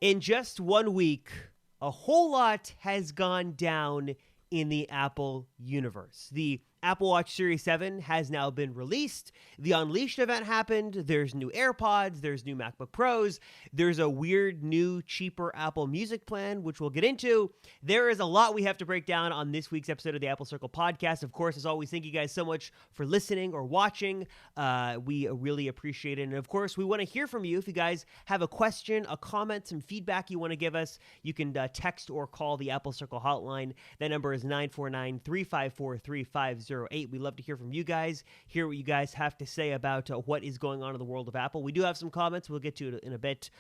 In just 1 week, a whole lot has gone down in the Apple universe. The Apple Watch Series 7 has now been released. The Unleashed event happened. There's new AirPods. There's new MacBook Pros. There's a weird new cheaper Apple Music plan, which we'll get into. There is a lot we have to break down on this week's episode of the Apple Circle podcast. Of course, as always, thank you guys so much for listening or watching. We really appreciate it. And of course, we want to hear from you. If you guys have a question, a comment, some feedback you want to give us, you can text or call the Apple Circle hotline. That number is 949-354-3508. We love to hear from you guys, hear what you guys have to say about what is going on in the world of Apple. We do have some comments we'll get to in a bit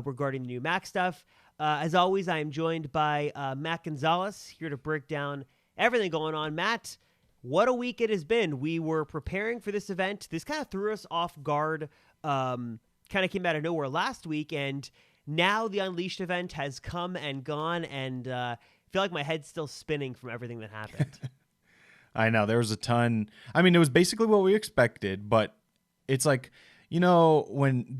regarding the new Mac stuff. As always, I am joined by Matt Gonzalez here to break down everything going on. Matt, what a week it has been. We were preparing for this event. This kind of threw us off guard, kind of came out of nowhere last week, and now the Unleashed event has come and gone, and I feel like my head's still spinning from everything that happened. I know, there was a ton. I mean, it was basically what we expected, but it's like, you know, when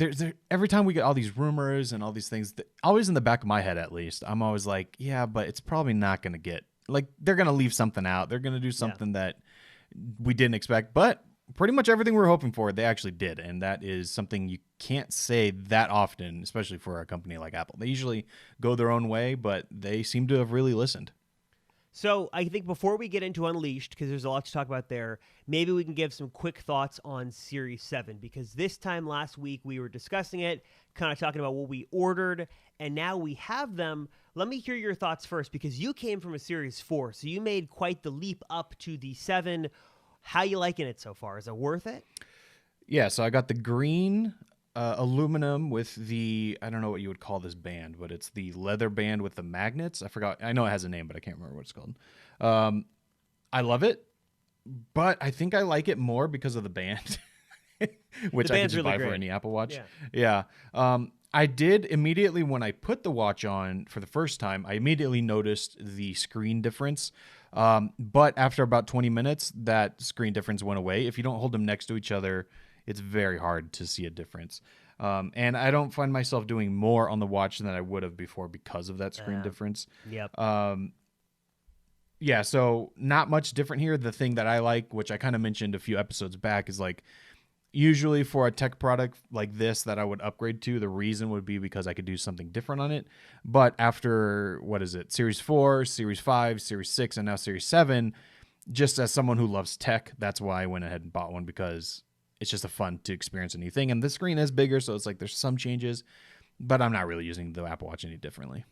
every time we get all these rumors and all these things, always in the back of my head at least, I'm always like, yeah, but it's probably not going to get, like, they're going to leave something out. They're going to do something that we didn't expect, but pretty much everything we were hoping for, they actually did, and that is something you can't say that often, especially for a company like Apple. They usually go their own way, but they seem to have really listened. So I think before we get into Unleashed, because there's a lot to talk about there, maybe we can give some quick thoughts on Series 7, because this time last week we were discussing it, kind of talking about what we ordered, and now we have them. Let me hear your thoughts first, because you came from a Series 4, so you made quite the leap up to the 7. How you liking it so far? Is it worth it? Yeah, so I got the green aluminum with the, I don't know what you would call this band, but it's the leather band with the magnets. I forgot. I know it has a name, but I can't remember what it's called. I love it, but I think I like it more because of the band, which I can just buy for any Apple Watch. Yeah. I did immediately, when I put the watch on for the first time, I immediately noticed the screen difference. But after about 20 minutes, that screen difference went away. If you don't hold them next to each other, it's very hard to see a difference. And I don't find myself doing more on the watch than I would have before because of that screen difference. Yep. Yeah, so not much different here. The thing that I like, which I kind of mentioned a few episodes back, is like, usually for a tech product like this that I would upgrade to, the reason would be because I could do something different on it. But after, Series 4, Series 5, Series 6, and now Series 7, just as someone who loves tech, that's why I went ahead and bought one, because it's just a fun to experience a new thing. And the screen is bigger, so it's like there's some changes, but I'm not really using the Apple Watch any differently.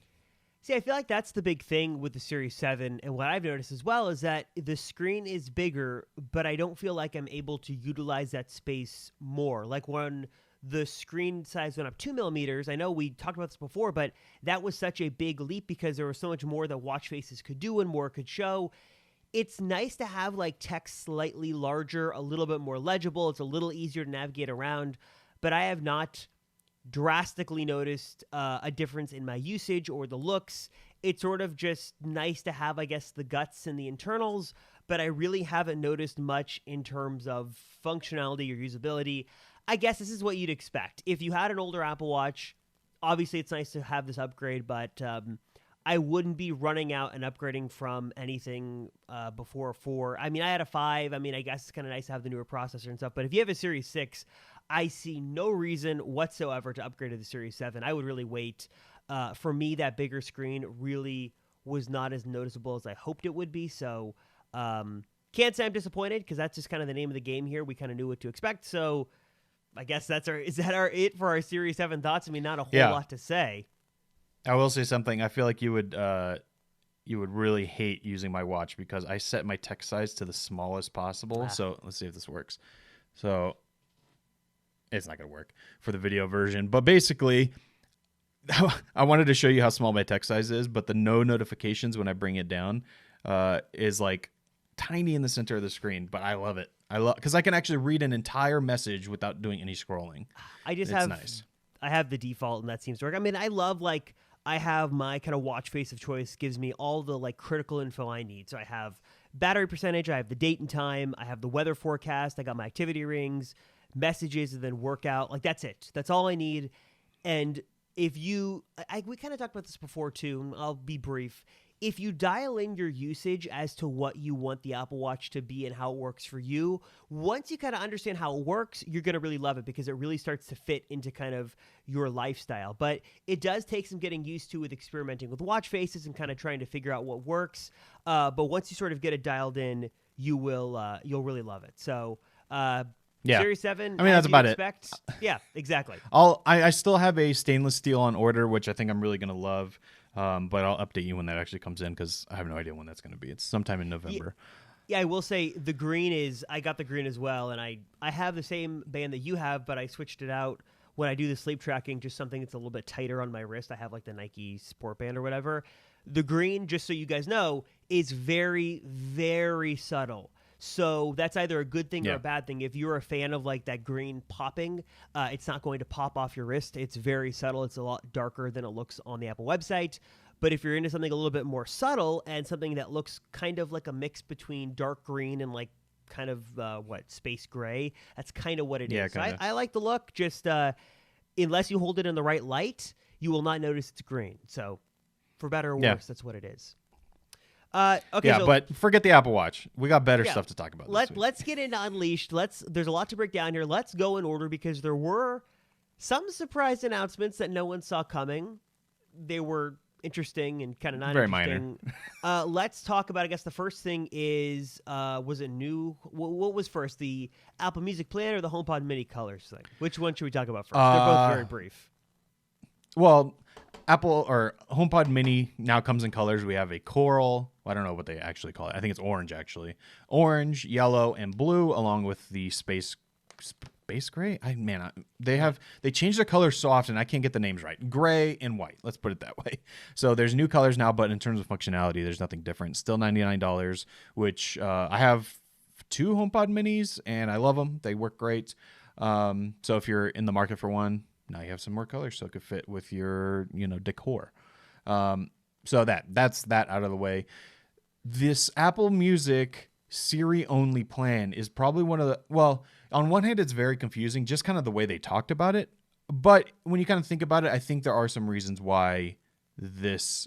See, I feel like that's the big thing with the Series 7, and what I've noticed as well is that the screen is bigger, but I don't feel like I'm able to utilize that space more. Like when the screen size went up 2 millimeters, I know we talked about this before, but that was such a big leap because there was so much more that watch faces could do and more could show. It's nice to have like text slightly larger, a little bit more legible. It's a little easier to navigate around, but I have not drastically noticed a difference in my usage or the looks. It's sort of just nice to have, I guess, the guts and the internals, but I really haven't noticed much in terms of functionality or usability. I guess this is what you'd expect. If you had an older Apple Watch, obviously it's nice to have this upgrade, but I wouldn't be running out and upgrading from anything before a 4. I mean, I had a 5. I mean, I guess it's kind of nice to have the newer processor and stuff, but if you have a Series 6, I see no reason whatsoever to upgrade to the Series 7. I would really wait. For me, that bigger screen really was not as noticeable as I hoped it would be, so can't say I'm disappointed, because that's just kind of the name of the game here. We kind of knew what to expect, so I guess is that it for our Series 7 thoughts? I mean, not a whole lot to say. I will say something. I feel like you would really hate using my watch, because I set my text size to the smallest possible. So let's see if this works. So it's not going to work for the video version, but basically I wanted to show you how small my text size is, but the no notifications when I bring it down is like tiny in the center of the screen, but I love it. Because I can actually read an entire message without doing any scrolling. It's nice. I have the default, and that seems to work. I mean, I love, like, I have my kind of watch face of choice, gives me all the like critical info I need. So I have battery percentage, I have the date and time, I have the weather forecast, I got my activity rings, messages, and then workout. Like, that's it. That's all I need. And if you, we kind of talked about this before too, and I'll be brief. If you dial in your usage as to what you want the Apple Watch to be and how it works for you, once you kind of understand how it works, you're going to really love it because it really starts to fit into kind of your lifestyle. But it does take some getting used to with experimenting with watch faces and kind of trying to figure out what works. But once you sort of get it dialed in, you'll really love it. So, Yeah. Series 7, I mean, that's about it. Yeah, exactly. I still have a stainless steel on order, which I think I'm really going to love. But I'll update you when that actually comes in because I have no idea when that's going to be. It's sometime in November. Yeah, I will say the green is, I got the green as well. And I have the same band that you have, but I switched it out when I do the sleep tracking, just something that's a little bit tighter on my wrist. I have like the Nike Sport Band or whatever. The green, just so you guys know, is very, very subtle. So that's either a good thing or a bad thing. If you're a fan of like that green popping, it's not going to pop off your wrist. It's very subtle. It's a lot darker than it looks on the Apple website. But if you're into something a little bit more subtle and something that looks kind of like a mix between dark green and like kind of space gray, that's kind of what it is. So I like the look. Just unless you hold it in the right light, you will not notice it's green. So for better or worse, that's what it is. Okay, yeah, so but forget the Apple Watch. We got better stuff to talk about. Let's get into Unleashed. There's a lot to break down here. Let's go in order because there were some surprise announcements that no one saw coming. They were interesting and kind of not very interesting. Minor. Let's talk about. I guess the first thing is was it new? What was first, the Apple Music Plan or the HomePod Mini colors thing? Which one should we talk about first? They're both very brief. Well, Apple or HomePod Mini now comes in colors. We have a coral. I don't know what they actually call it. I think it's orange, actually. Orange, yellow, and blue, along with the space gray. They change their colors so often I can't get the names right. Gray and white. Let's put it that way. So there's new colors now, but in terms of functionality, there's nothing different. Still $99, which I have 2 HomePod Minis and I love them. They work great. So if you're in the market for one, now you have some more colors so it could fit with your, decor. So that's that out of the way. This Apple Music Siri only plan is probably one of the, well, on one hand, it's very confusing, just kind of the way they talked about it. But when you kind of think about it, I think there are some reasons why this,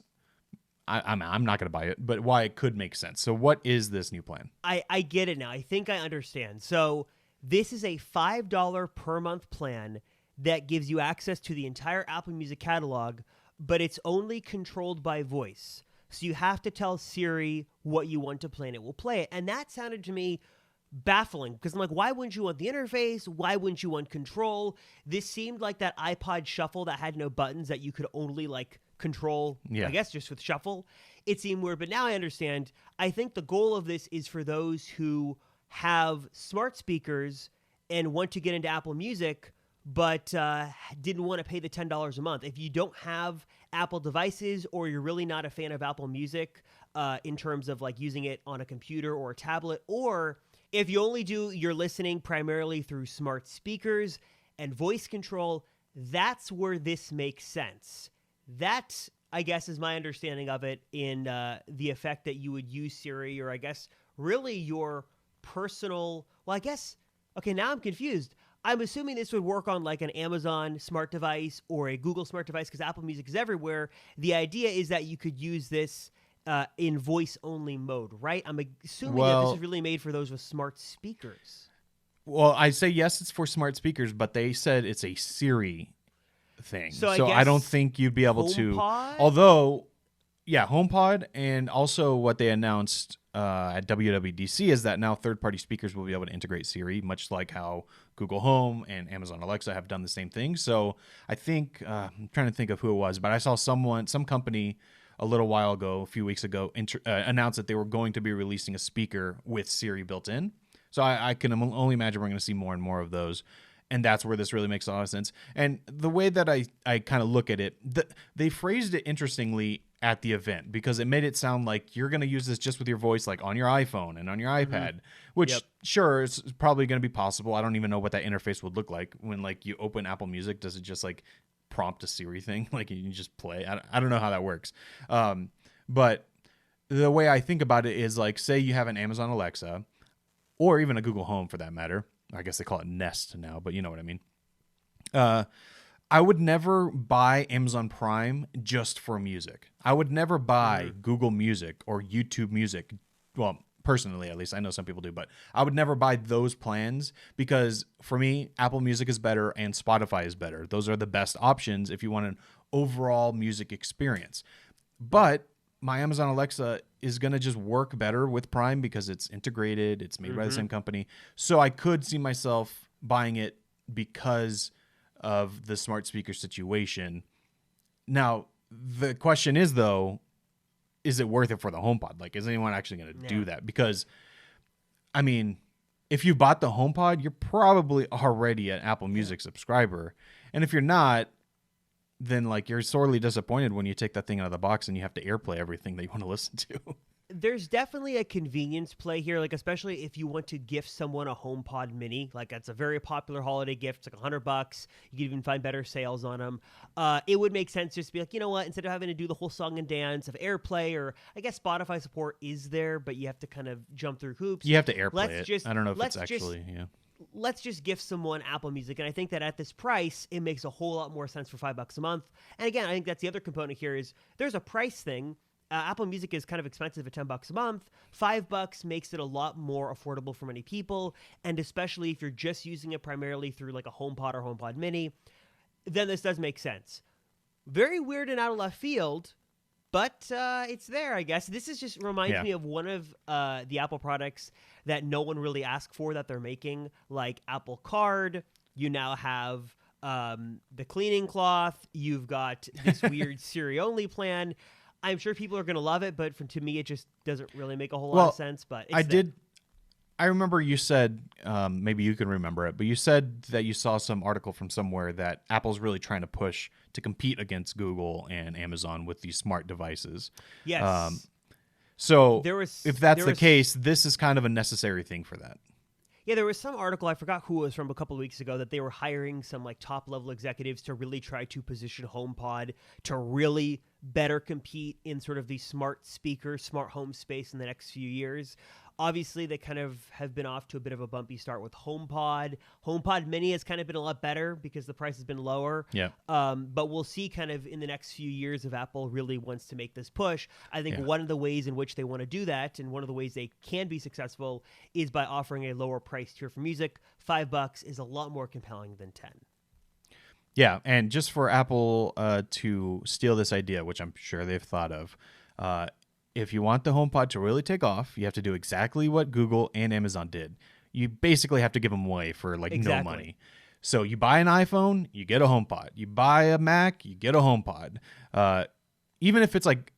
I'm not going to buy it, but why it could make sense. So what is this new plan? I get it now. I think I understand. So this is a $5 per month plan that gives you access to the entire Apple Music catalog, but it's only controlled by voice. So you have to tell Siri what you want to play and it will play it. And that sounded to me baffling because I'm like, why wouldn't you want the interface? Why wouldn't you want control? This seemed like that iPod Shuffle that had no buttons that you could only like control, I guess, just with Shuffle. It seemed weird, but now I understand. I think the goal of this is for those who have smart speakers and want to get into Apple Music, but didn't want to pay the $10 a month. If you don't have Apple devices or you're really not a fan of Apple Music in terms of like using it on a computer or a tablet, or if you only do your listening primarily through smart speakers and voice control, that's where this makes sense. That, I guess, is my understanding of it in the effect that you would use Siri, or I guess really your personal, well, I guess, okay, now I'm confused. I'm assuming this would work on like an Amazon smart device or a Google smart device because Apple Music is everywhere. The idea is that you could use this in voice-only mode, right? I'm assuming that this is really made for those with smart speakers. Well, I say yes, it's for smart speakers, but they said it's a Siri thing. So I don't think you'd be able to. HomePod? Although, yeah, HomePod, and also what they announced at WWDC is that now third-party speakers will be able to integrate Siri, much like how Google Home and Amazon Alexa have done the same thing. So I think, I'm trying to think of who it was, but I saw some company a little while ago, a few weeks ago, announced that they were going to be releasing a speaker with Siri built in. So I can only imagine we're going to see more and more of those. And that's where this really makes a lot of sense. And the way that I kind of look at it, they phrased it interestingly at the event because it made it sound like you're going to use this just with your voice, like on your iPhone and on your iPad, which sure, it's probably going to be possible. I don't even know what that interface would look like when like you open Apple Music. Does it just like prompt a Siri thing? Like you can just play? I don't know how that works. But the way I think about it is like, say you have an Amazon Alexa or even a Google Home for that matter. I guess they call it Nest now, but you know what I mean. I would never buy Amazon Prime just for music. I would never buy Google Music or YouTube Music. Well, personally, at least. I know some people do, but I would never buy those plans because for me, Apple Music is better and Spotify is better. Those are the best options if you want an overall music experience. But my Amazon Alexa is going to just work better with Prime because it's integrated, it's made by the same company. So I could see myself buying it because of the smart speaker situation. Now, the question is, though, is it worth it for the HomePod? Like, is anyone actually going to do that? Because, I mean, if you bought the HomePod, you're probably already an Apple Music subscriber. And if you're not, then, like, you're sorely disappointed when you take that thing out of the box and you have to AirPlay everything that you want to listen to. There's definitely a convenience play here, like especially if you want to gift someone a HomePod Mini. Like that's a very popular holiday gift. It's like $100. You can even find better sales on them. It would make sense just to be like, you know what? Instead of having to do the whole song and dance of AirPlay, or I guess Spotify support is there, but you have to kind of jump through hoops. You have to AirPlay it. I don't know if it's actually, Let's just gift someone Apple Music. And I think that at this price, it makes a whole lot more sense for $5 a month. And again, I think that's the other component here is there's a price thing. Apple Music is kind of expensive at $10 a month. $5 makes it a lot more affordable for many people, and especially if you're just using it primarily through like a HomePod or HomePod Mini, then this does make sense. Very weird and out of left field, but it's there, I guess. This is just reminds me of one of the Apple products that no one really asked for that they're making, like Apple Card. You now have the cleaning cloth. You've got this weird Siri-only plan. I'm sure people are going to love it, but to me, it just doesn't really make a whole lot of sense. But I remember you said, maybe you can remember it, but you said that you saw some article from somewhere that Apple's really trying to push to compete against Google and Amazon with these smart devices. Yes. So if that's the case, this is kind of a necessary thing for that. Yeah, there was some article, I forgot who it was from a couple of weeks ago, that they were hiring some like top-level executives to really try to position HomePod to really better compete in sort of the smart speaker, smart home space in the next few years. Obviously, they kind of have been off to a bit of a bumpy start with HomePod. HomePod Mini has kind of been a lot better because the price has been lower. Yeah. But we'll see kind of in the next few years if Apple really wants to make this push. I think one of the ways in which they want to do that, and one of the ways they can be successful, is by offering a lower price tier for music. $5 is a lot more compelling than 10. Yeah, and just for Apple to steal this idea, which I'm sure they've thought of, if you want the HomePod to really take off, you have to do exactly what Google and Amazon did. You basically have to give them away for no money. So you buy an iPhone, you get a HomePod. You buy a Mac, you get a HomePod. Even if it's like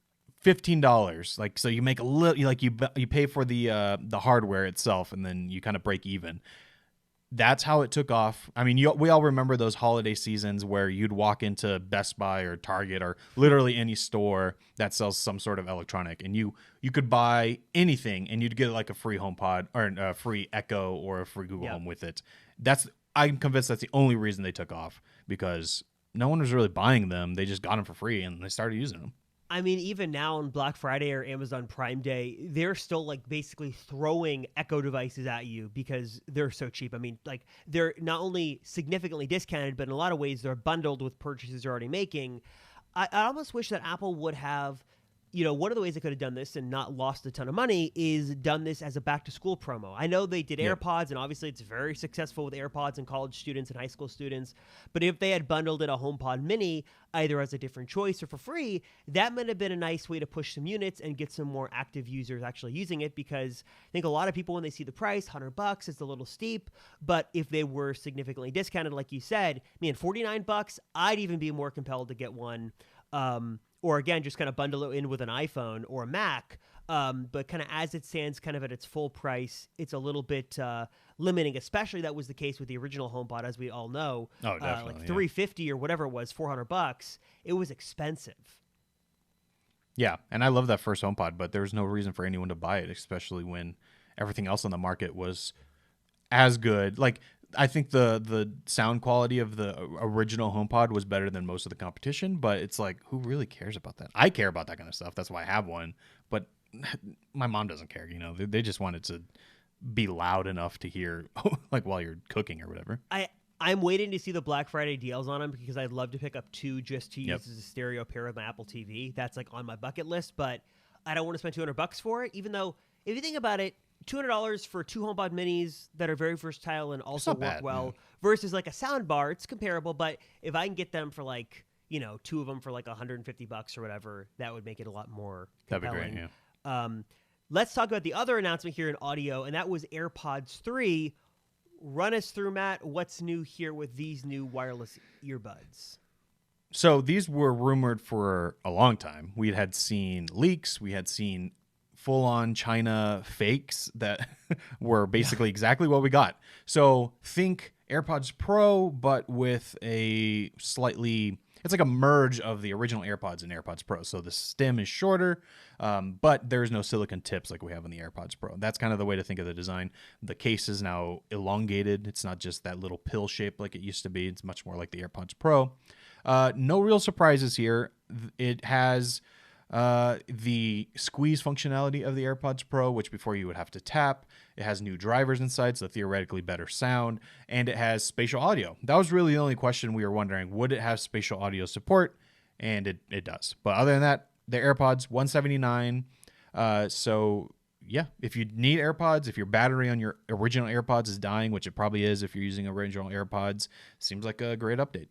$15, like so you make a little, like you pay for the hardware itself, and then you kind of break even. That's how it took off. I mean, we all remember those holiday seasons where you'd walk into Best Buy or Target or literally any store that sells some sort of electronic, and you could buy anything and you'd get like a free HomePod or a free Echo or a free Google Home with it. I'm convinced that's the only reason they took off, because no one was really buying them. They just got them for free and they started using them. I mean, even now on Black Friday or Amazon Prime Day, they're still like basically throwing Echo devices at you because they're so cheap. I mean, like they're not only significantly discounted, but in a lot of ways they're bundled with purchases you're already making. I almost wish that Apple would have, one of the ways they could have done this and not lost a ton of money is done this as a back-to-school promo. I know they did AirPods, and obviously it's very successful with AirPods and college students and high school students. But if they had bundled in a HomePod Mini, either as a different choice or for free, that might have been a nice way to push some units and get some more active users actually using it, because I think a lot of people, when they see the price, $100 is a little steep. But if they were significantly discounted, like you said, $49, I'd even be more compelled to get one. Or again, just kind of bundle it in with an iPhone or a Mac. But kind of as it stands, kind of at its full price, it's a little bit limiting. Especially that was the case with the original HomePod, as we all know. Oh, definitely. Like $350 or whatever it was, $400. It was expensive. Yeah, and I love that first HomePod, but there was no reason for anyone to buy it, especially when everything else on the market was as good. Like, I think the sound quality of the original HomePod was better than most of the competition, but it's like, who really cares about that? I care about that kind of stuff. That's why I have one. But my mom doesn't care. They just want it to be loud enough to hear, like while you're cooking or whatever. I'm waiting to see the Black Friday deals on them because I'd love to pick up 2 just to Yep. use as a stereo pair with my Apple TV. That's like on my bucket list, but I don't want to spend $200 for it. Even though, if you think about it, $200 for 2 HomePod Minis that are very versatile and also not work bad, well yeah. versus like a sound bar, it's comparable. But if I can get them for like 2 of them for like $150 or whatever, that would make it a lot more compelling. That'd be great. Yeah. Let's talk about the other announcement here in audio, and that was AirPods 3. Run us through, Matt, what's new here with these new wireless earbuds? So these were rumored for a long time. We had seen leaks. We had seen full-on China fakes that were basically exactly what we got. So think AirPods Pro, but with a slightly... It's like a merge of the original AirPods and AirPods Pro. So the stem is shorter, but there's no silicone tips like we have on the AirPods Pro. That's kind of the way to think of the design. The case is now elongated. It's not just that little pill shape like it used to be. It's much more like the AirPods Pro. No real surprises here. It has the squeeze functionality of the AirPods Pro, which before you would have to tap. It has new drivers inside, so theoretically better sound, and it has spatial audio. That was really the only question we were wondering. Would it have spatial audio support? And it does. But other than that, the AirPods, $179. So yeah, if you need AirPods, if your battery on your original AirPods is dying, which it probably is if you're using original AirPods, seems like a great update.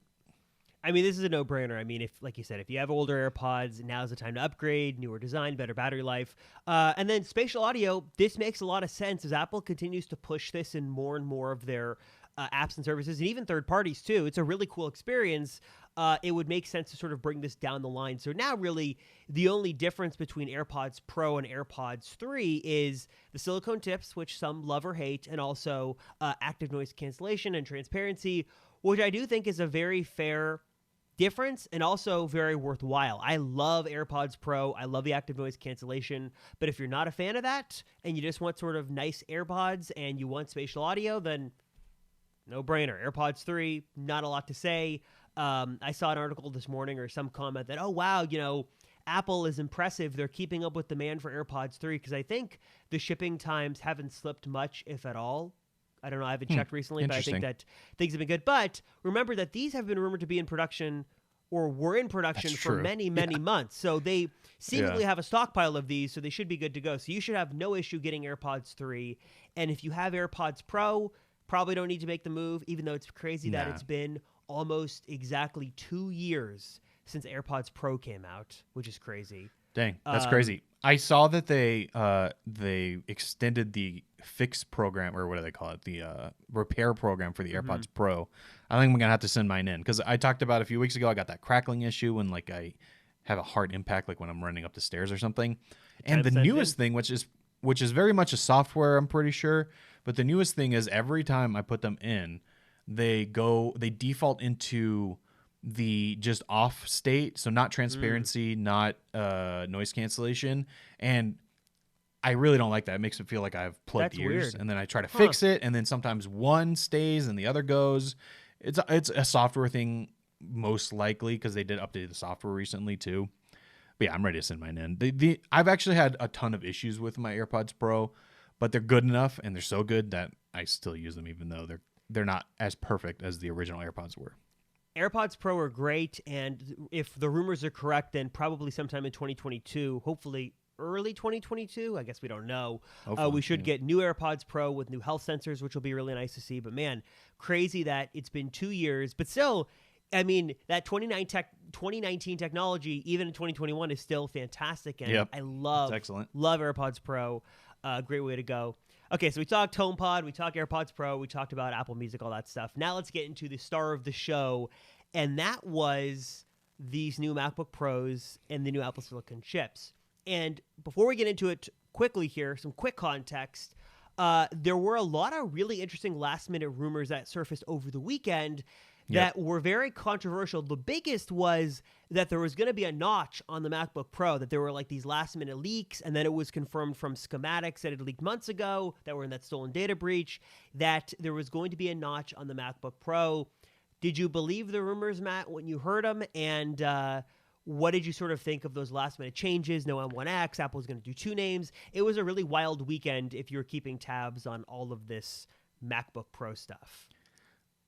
I mean, this is a no-brainer. I mean, if, like you said, if you have older AirPods, now's the time to upgrade, newer design, better battery life. And then spatial audio, this makes a lot of sense as Apple continues to push this in more and more of their apps and services, and even third parties too. It's a really cool experience. It would make sense to sort of bring this down the line. So now really the only difference between AirPods Pro and AirPods 3 is the silicone tips, which some love or hate, and also active noise cancellation and transparency, which I do think is a very fair difference and also very worthwhile. I love AirPods Pro. I love the active noise cancellation. But if you're not a fan of that and you just want sort of nice AirPods and you want spatial audio, then no brainer. AirPods 3, not a lot to say. I saw an article this morning or some comment that, oh, wow, Apple is impressive. They're keeping up with demand for AirPods 3 because I think the shipping times haven't slipped much, if at all. I don't know. I haven't checked recently, but I think that things have been good. But remember that these have been rumored to be in production or were in production for many, many months. So they seemingly have a stockpile of these, so they should be good to go. So you should have no issue getting AirPods 3. And if you have AirPods Pro, probably don't need to make the move, even though it's crazy that it's been almost exactly 2 years since AirPods Pro came out, which is crazy. Dang, that's crazy. I saw that they extended the fix program, or what do they call it? The repair program for the AirPods Pro. I think I'm gonna have to send mine in because I talked about a few weeks ago. I got that crackling issue when like I have a hard impact, like when I'm running up the stairs or something. And the newest thing, which is very much a software, I'm pretty sure. But the newest thing is every time I put them in, they default into the just off state, so not transparency, not noise cancellation, and I really don't like that. It makes it feel like I have plugged ears. Weird. And then I try to fix it, and then sometimes one stays and the other goes. It's a software thing most likely because they did update the software recently too. But yeah, I'm ready to send mine in. I've actually had a ton of issues with my AirPods Pro, but they're good enough and they're so good that I still use them even though they're not as perfect as the original AirPods were. AirPods Pro are great, and if the rumors are correct, then probably sometime in 2022, hopefully early 2022, I guess we don't know, we should get new AirPods Pro with new health sensors, which will be really nice to see. But man, crazy that it's been 2 years. But still, I mean, that 2019 technology, even in 2021, is still fantastic, and I love AirPods Pro. Great way to go. Okay, so we talked HomePod, we talked AirPods Pro, we talked about Apple Music, all that stuff. Now let's get into the star of the show, and that was these new MacBook Pros and the new Apple Silicon chips. And before we get into it quickly here, some quick context. There were a lot of really interesting last-minute rumors that surfaced over the weekend that were very controversial. The biggest was that there was going to be a notch on the MacBook Pro, that there were like these last-minute leaks, and then it was confirmed from schematics that had leaked months ago that were in that stolen data breach, that there was going to be a notch on the MacBook Pro. Did you believe the rumors, Matt, when you heard them? And what did you sort of think of those last-minute changes? No M1X, Apple's going to do 2 names. It was a really wild weekend if you were keeping tabs on all of this MacBook Pro stuff.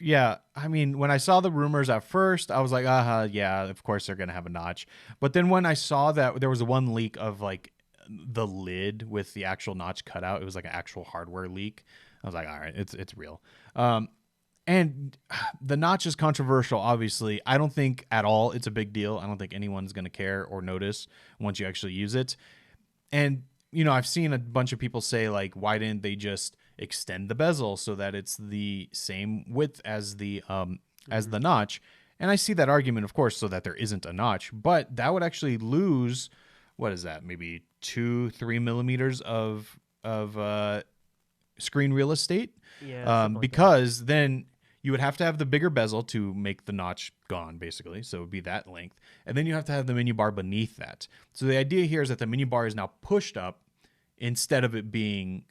Yeah, I mean, when I saw the rumors at first, I was like, yeah, of course they're gonna have a notch. But then when I saw that there was one leak of like the lid with the actual notch cut out, it was like an actual hardware leak. I was like, all right, it's real. And the notch is controversial, obviously. I don't think at all it's a big deal. I don't think anyone's gonna care or notice once you actually use it. And I've seen a bunch of people say like, why didn't they just extend the bezel so that it's the same width as the notch? And I see that argument, of course, so that there isn't a notch, but that would actually lose, what is that? Maybe 2-3 millimeters of screen real estate. Yeah, something like that. Because then you would have to have the bigger bezel to make the notch gone, basically. So it would be that length. And then you have to have the menu bar beneath that. So the idea here is that the menu bar is now pushed up instead of it being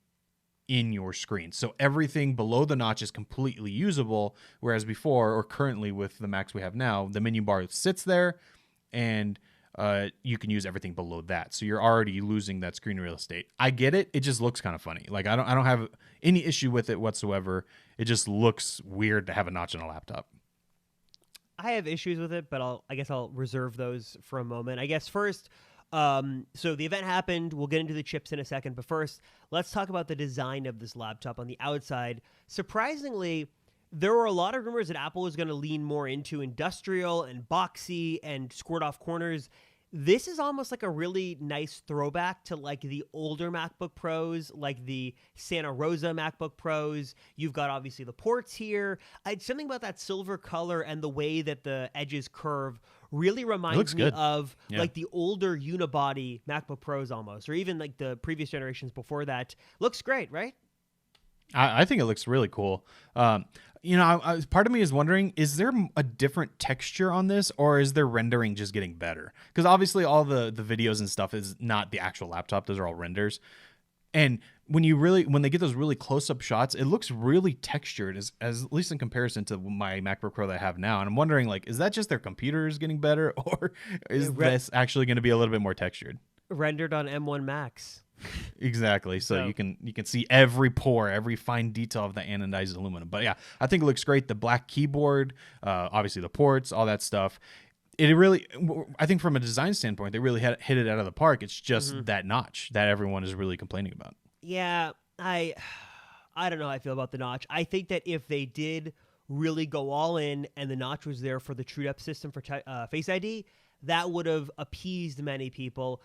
in your screen. So everything below the notch is completely usable, whereas before, or currently with the Macs we have now, the menu bar sits there and you can use everything below that. So you're already losing that screen real estate. I get it. It just looks kind of funny. Like I don't have any issue with it whatsoever. It just looks weird to have a notch on a laptop. I have issues with it, but I guess I'll reserve those for a moment. I guess first, so the event happened. We'll get into the chips in a second, but first, let's talk about the design of this laptop on the outside. Surprisingly, there were a lot of rumors that Apple was going to lean more into industrial and boxy and squirt off corners. This is almost like a really nice throwback to like the older MacBook Pros, like the Santa Rosa MacBook Pros. You've got obviously the ports here. Something about that silver color and the way that the edges curve really reminds me of like the older unibody MacBook Pros almost, or even like the previous generations before that. Looks great, right? I think it looks really cool. Part of me is wondering, is there a different texture on this, or is their rendering just getting better? Because obviously all the videos and stuff is not the actual laptop. Those are all renders. And when they get those really close-up shots, it looks really textured, as at least in comparison to my MacBook Pro that I have now. And I'm wondering, like, is that just their computers getting better, or is this actually going to be a little bit more textured? Rendered on M1 Max. Exactly. So you can see every pore, every fine detail of the anodized aluminum. But yeah, I think it looks great. The black keyboard, obviously the ports, all that stuff. I think from a design standpoint, they really hit it out of the park. It's just that notch that everyone is really complaining about. Yeah, I don't know how I feel about the notch. I think that if they did really go all in and the notch was there for the TrueDepth system for Face ID, that would have appeased many people.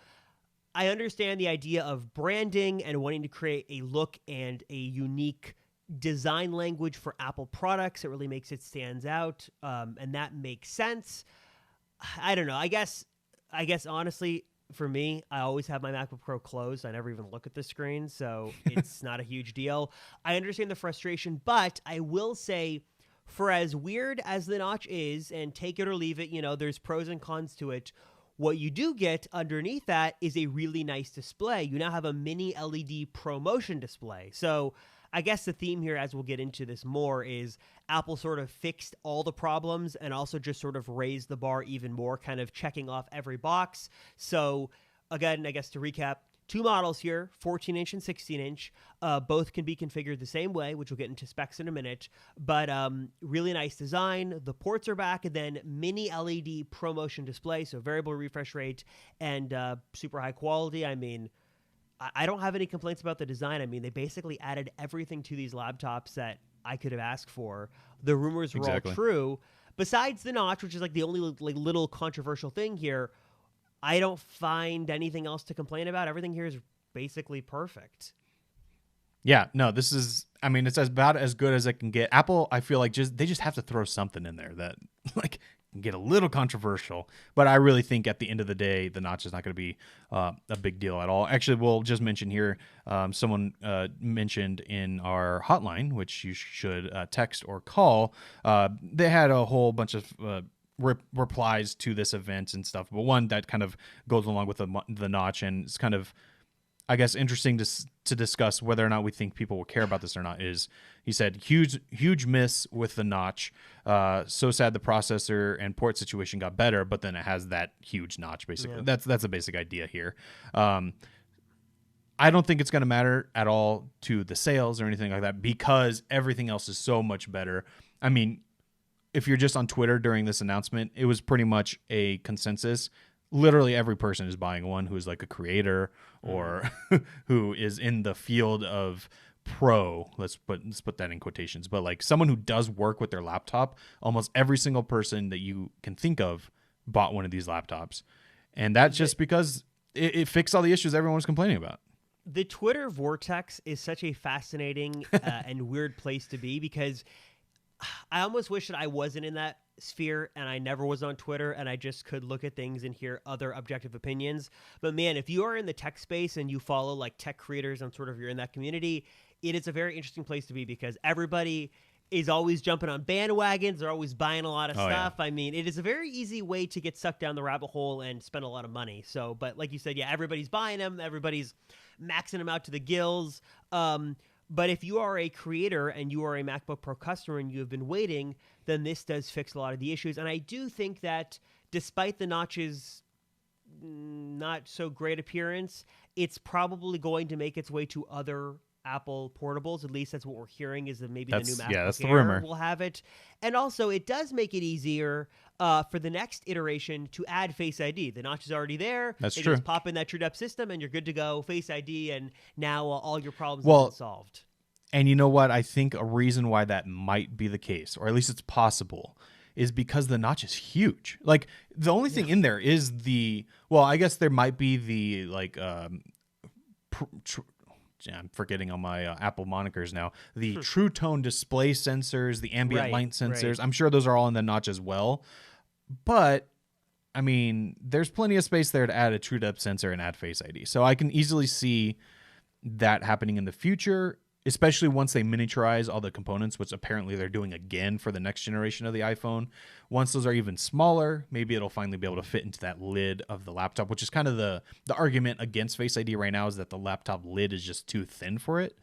I understand the idea of branding and wanting to create a look and a unique design language for Apple products. It really makes it stands out, and that makes sense. I don't know. I guess honestly, for me, I always have my MacBook Pro closed. I never even look at the screen, so it's not a huge deal. I understand the frustration, but I will say, for as weird as the notch is, and take it or leave it, there's pros and cons to it. What you do get underneath that is a really nice display. You now have a mini LED ProMotion display. So I guess the theme here, as we'll get into this more, is Apple sort of fixed all the problems and also just sort of raised the bar even more, kind of checking off every box. So again, I guess to recap, two models here, 14-inch and 16-inch. Both can be configured the same way, which we'll get into specs in a minute. But really nice design. The ports are back, and then mini LED ProMotion display, so variable refresh rate and super high quality. I mean, I don't have any complaints about the design. I mean, they basically added everything to these laptops that I could have asked for. The rumors were all true. Besides the notch, which is like the only like little controversial thing here, I don't find anything else to complain about. Everything here is basically perfect. Yeah, no, it's about as good as it can get. Apple, I feel like they just have to throw something in there that like can get a little controversial. But I really think at the end of the day, the notch is not going to be a big deal at all. Actually, we'll just mention here, someone mentioned in our hotline, which you should text or call. They had a whole bunch of replies to this event and stuff, but one that kind of goes along with the notch, and it's kind of, I guess, interesting to discuss whether or not we think people will care about this or not. Is he said huge miss with the notch, so sad the processor and port situation got better, but then it has that huge notch basically. Yeah. That's a basic idea here. I don't think it's going to matter at all to the sales or anything like that, because everything else is so much better. I mean, if you're just on Twitter during this announcement, it was pretty much a consensus. Literally every person is buying one who's like a creator or who is in the field of pro. Let's put that in quotations. But like someone who does work with their laptop, almost every single person that you can think of bought one of these laptops. And that's just because it fixed all the issues everyone was complaining about. The Twitter vortex is such a fascinating and weird place to be, because I almost wish that I wasn't in that sphere and I never was on Twitter and I just could look at things and hear other objective opinions. But man, if you are in the tech space and you follow like tech creators and sort of you're in that community, it is a very interesting place to be, because everybody is always jumping on bandwagons. They're always buying a lot of stuff. Yeah. I mean, it is a very easy way to get sucked down the rabbit hole and spend a lot of money. So, but like you said, yeah, everybody's buying them. Everybody's maxing them out to the gills. But if you are a creator and you are a MacBook Pro customer and you have been waiting, then this does fix a lot of the issues. And I do think that despite the notch's not so great appearance, it's probably going to make its way to other Apple portables. At least that's what we're hearing, is that maybe the new MacBook Air will have it. And also it does make it easier for the next iteration to add Face ID. The notch is already there. That's true. Just pop in that TrueDepth system and you're good to go. Face ID, and now all your problems have been solved. And you know what? I think a reason why that might be the case, or at least it's possible, is because the notch is huge. Like the only thing in there is I guess there might be the like I'm forgetting all my Apple monikers now. The True Tone display sensors, the ambient light sensors. Right. I'm sure those are all in the notch as well. But I mean, there's plenty of space there to add a TrueDepth sensor and add Face ID. So I can easily see that happening in the future, especially once they miniaturize all the components, which apparently they're doing again for the next generation of the iPhone. Once those are even smaller, maybe it'll finally be able to fit into that lid of the laptop, which is kind of the argument against Face ID right now, is that the laptop lid is just too thin for it.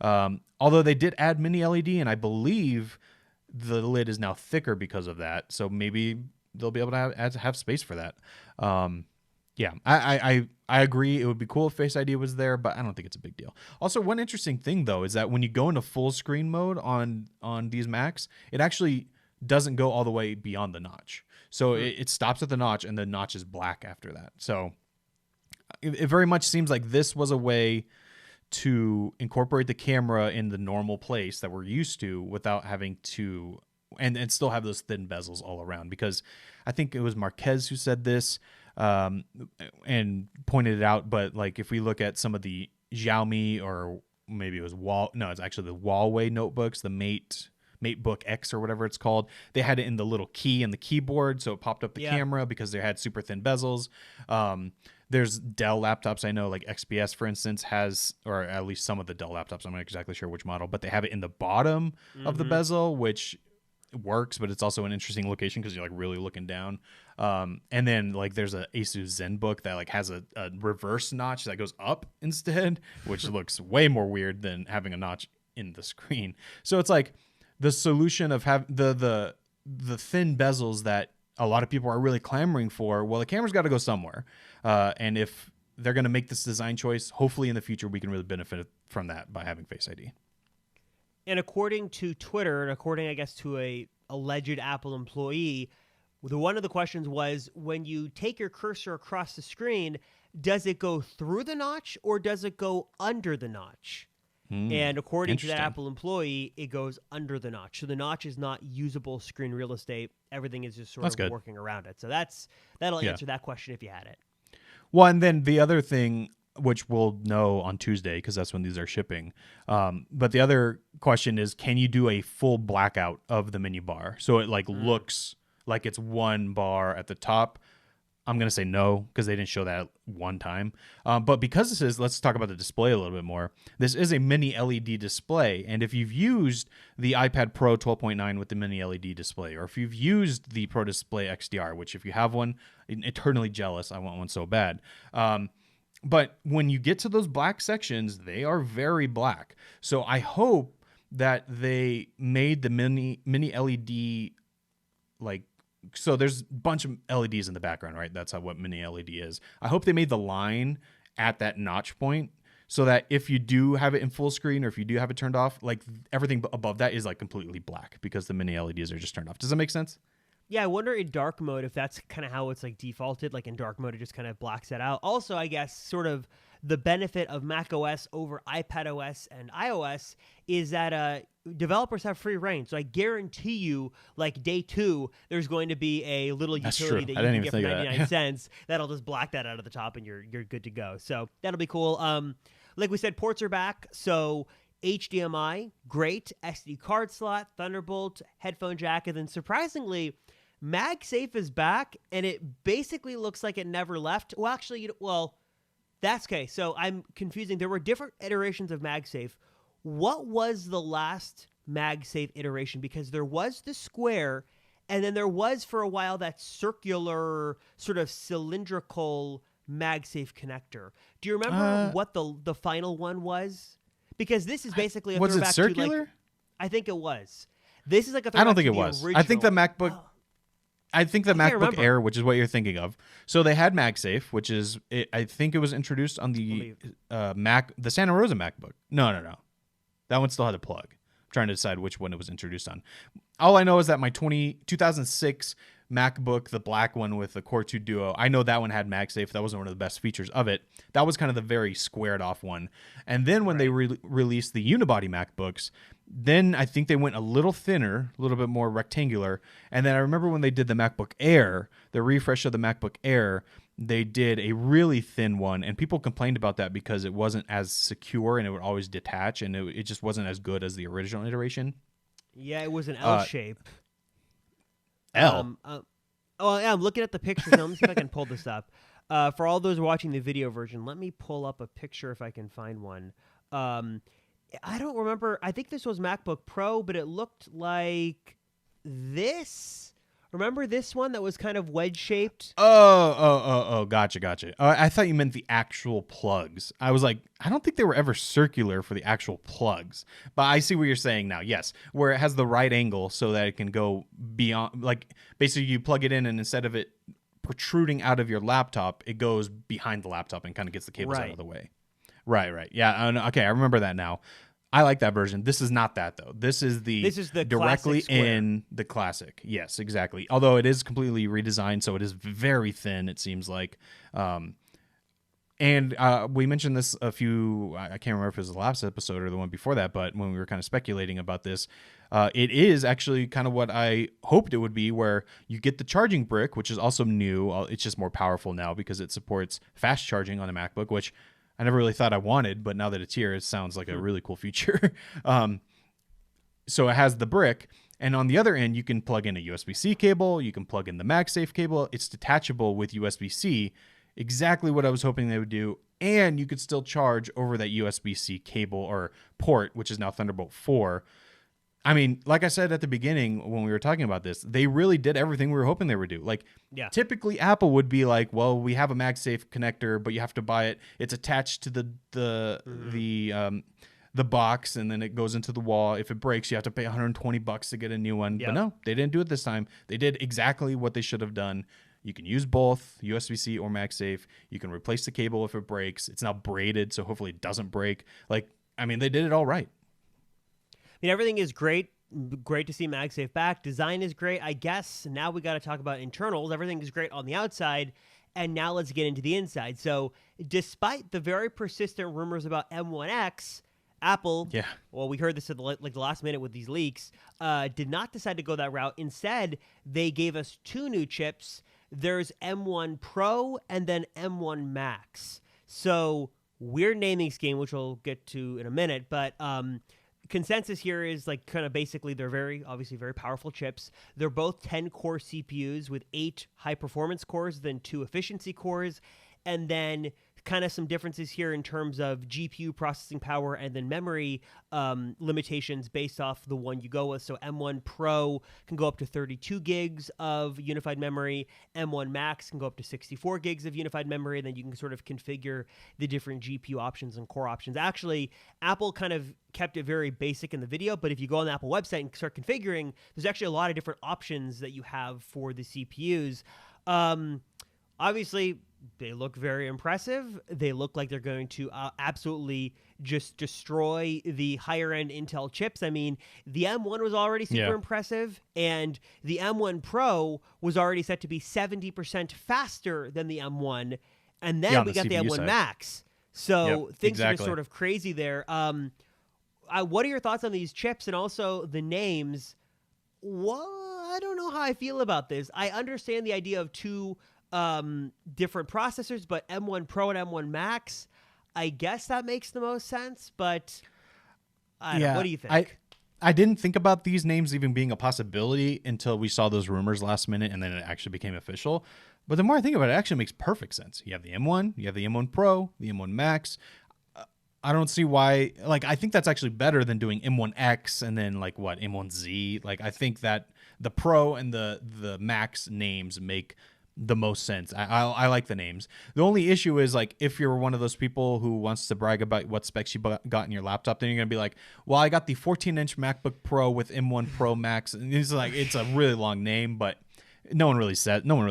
Although they did add mini LED, and I believe the lid is now thicker because of that. So maybe they'll be able to have space for that. Yeah, I agree. It would be cool if Face ID was there, but I don't think it's a big deal. Also, one interesting thing, though, is that when you go into full screen mode on these Macs, it actually doesn't go all the way beyond the notch. So it stops at the notch, and the notch is black after that. So it very much seems like this was a way to incorporate the camera in the normal place that we're used to without having to, and still have those thin bezels all around. Because I think it was Marquez who said this, and pointed it out, but like if we look at some of the Xiaomi, or maybe it was it's actually the Huawei notebooks, the MateBook X or whatever it's called, they had it in the little key in the keyboard, so it popped up the camera because they had super thin bezels. There's Dell laptops, I know, like XPS, for instance, has, or at least some of the Dell laptops, I'm not exactly sure which model, but they have it in the bottom of the bezel, which works, but it's also an interesting location because you're like really looking down. And then like there's a Asus ZenBook that like has a reverse notch that goes up instead, which looks way more weird than having a notch in the screen. So it's like the solution of have the thin bezels that a lot of people are really clamoring for. Well, the camera's got to go somewhere, and if they're going to make this design choice, hopefully in the future we can really benefit from that by having Face ID. And according to Twitter, and according, I guess, to a alleged Apple employee, one of the questions was, when you take your cursor across the screen, does it go through the notch or does it go under the notch? And according to that Apple employee, it goes under the notch. So the notch is not usable screen real estate. Everything is just sort of working around it. So that'll answer that question if you had it. Well, and then the other thing, which we'll know on Tuesday because that's when these are shipping. But the other question is, can you do a full blackout of the menu bar? So it like looks like it's one bar at the top. I'm going to say no because they didn't show that one time. But because this is, let's talk about the display a little bit more. This is a mini LED display. And if you've used the iPad Pro 12.9 with the mini LED display, or if you've used the Pro Display XDR, which if you have one, eternally jealous. I want one so bad. But when you get to those black sections, they are very black. So I hope that they made the mini LED like, so there's a bunch of LEDs in the background, right? That's what mini LED is. I hope they made the line at that notch point so that if you do have it in full screen or if you do have it turned off, like everything above that is like completely black because the mini LEDs are just turned off. Does that make sense? Yeah, I wonder in dark mode if that's kind of how it's like defaulted. Like in dark mode, it just kind of blacks that out. Also, I guess sort of the benefit of Mac OS over iPad OS and iOS is that developers have free reign. So I guarantee you, like day 2, there's going to be a little utility that you can get for 99 cents that'll just black that out of the top, and you're good to go. So that'll be cool. Like we said, ports are back. So HDMI, great. SD card slot, Thunderbolt, headphone jack, and then surprisingly, MagSafe is back, and it basically looks like it never left. Well, actually, that's okay. So I'm confusing. There were different iterations of MagSafe. What was the last MagSafe iteration? Because there was the square, and then there was for a while that circular, sort of cylindrical MagSafe connector. Do you remember what the final one was? Because this is basically a was throwback it circular? to, like, I think it was. This is like a throwback I don't think to it the was. original. I think the MacBook. I think the MacBook Air, which is what you're thinking of. So they had MagSafe, which is, I think it was introduced on the the Santa Rosa MacBook. No. That one still had a plug. I'm trying to decide which one it was introduced on. All I know is that my 2006 MacBook, the black one with the Core 2 Duo, I know that one had MagSafe. That wasn't one of the best features of it. That was kind of the very squared off one. And then when they released the unibody MacBooks, then I think they went a little thinner, a little bit more rectangular. And then I remember when they did the MacBook Air, the refresh of the MacBook Air, they did a really thin one. And people complained about that because it wasn't as secure and it would always detach. And it just wasn't as good as the original iteration. Yeah, it was an L shape. L? Yeah, I'm looking at the pictures now. Let me see if I can pull this up. For all those watching the video version, let me pull up a picture if I can find one. I don't remember. I think this was MacBook Pro, but it looked like this. Remember this one that was kind of wedge-shaped? Oh, gotcha. I thought you meant the actual plugs. I was like, I don't think they were ever circular for the actual plugs. But I see what you're saying now, yes. Where it has the right angle so that it can go beyond, like, basically you plug it in and instead of it protruding out of your laptop, it goes behind the laptop and kind of gets the cables out of the way. Right. Yeah, okay, I remember that now. I like that version. This is not that, though. This is the directly in the classic. Yes, exactly. Although it is completely redesigned, so it is very thin, it seems like. And we mentioned this I can't remember if it was the last episode or the one before that, but when we were kind of speculating about this, it is actually kind of what I hoped it would be, where you get the charging brick, which is also new. It's just more powerful now because it supports fast charging on a MacBook, which I never really thought I wanted, but now that it's here, it sounds like a really cool feature. So it has the brick, and on the other end, you can plug in a USB-C cable. You can plug in the MagSafe cable. It's detachable with USB-C, exactly what I was hoping they would do, and you could still charge over that USB-C cable or port, which is now Thunderbolt 4. I mean, like I said at the beginning when we were talking about this, they really did everything we were hoping they would do. Like, typically Apple would be like, well, we have a MagSafe connector, but you have to buy it. It's attached to the box, and then it goes into the wall. If it breaks, you have to pay $120 to get a new one. But no, they didn't do it this time. They did exactly what they should have done. You can use both USB-C or MagSafe. You can replace the cable if it breaks. It's now braided, so hopefully it doesn't break. Like, I mean, they did it all right. I mean, everything is great. Great to see MagSafe back. Design is great. I guess now we got to talk about internals. Everything is great on the outside, and now let's get into the inside. So despite the very persistent rumors about M1X, Apple, well, we heard this at the last minute with these leaks, did not decide to go that route. Instead, they gave us 2 new chips. There's M1 Pro and then M1 Max. So weird naming scheme, which we'll get to in a minute, but consensus here is like kind of basically they're obviously very powerful chips. They're both 10-core CPUs with 8 high-performance cores, then 2 efficiency cores, and then kind of some differences here in terms of GPU processing power and then memory limitations based off the one you go with. So M1 Pro can go up to 32 gigs of unified memory. M1 Max can go up to 64 gigs of unified memory. And then you can sort of configure the different GPU options and core options. Actually, Apple kind of kept it very basic in the video, but if you go on the Apple website and start configuring, there's actually a lot of different options that you have for the CPUs. Obviously, They look very impressive. They look like they're going to absolutely just destroy the higher end Intel chips. I mean, the M1 was already super impressive, and the M1 Pro was already set to be 70% faster than the M1, and then we got the M1 Max. So things are just sort of crazy there. What are your thoughts on these chips and also the names? Well, I don't know how I feel about this. I understand the idea of two different processors, but M1 Pro and M1 Max, I guess that makes the most sense, but I don't know. What do you think? I didn't think about these names even being a possibility until we saw those rumors last minute, and then it actually became official. But the more I think about it, it actually makes perfect sense. You have the M1, you have the M1 Pro, the M1 Max. I don't see why. Like, I think that's actually better than doing M1X and then like what, M1Z. Like, I think that the Pro and the Max names make the most sense. I like the names. The only issue is, like, if you're one of those people who wants to brag about what specs you got in your laptop, then you're gonna be like, well, I got the 14-inch MacBook Pro with M1 Pro Max, and it's like, it's a really long name, but no one really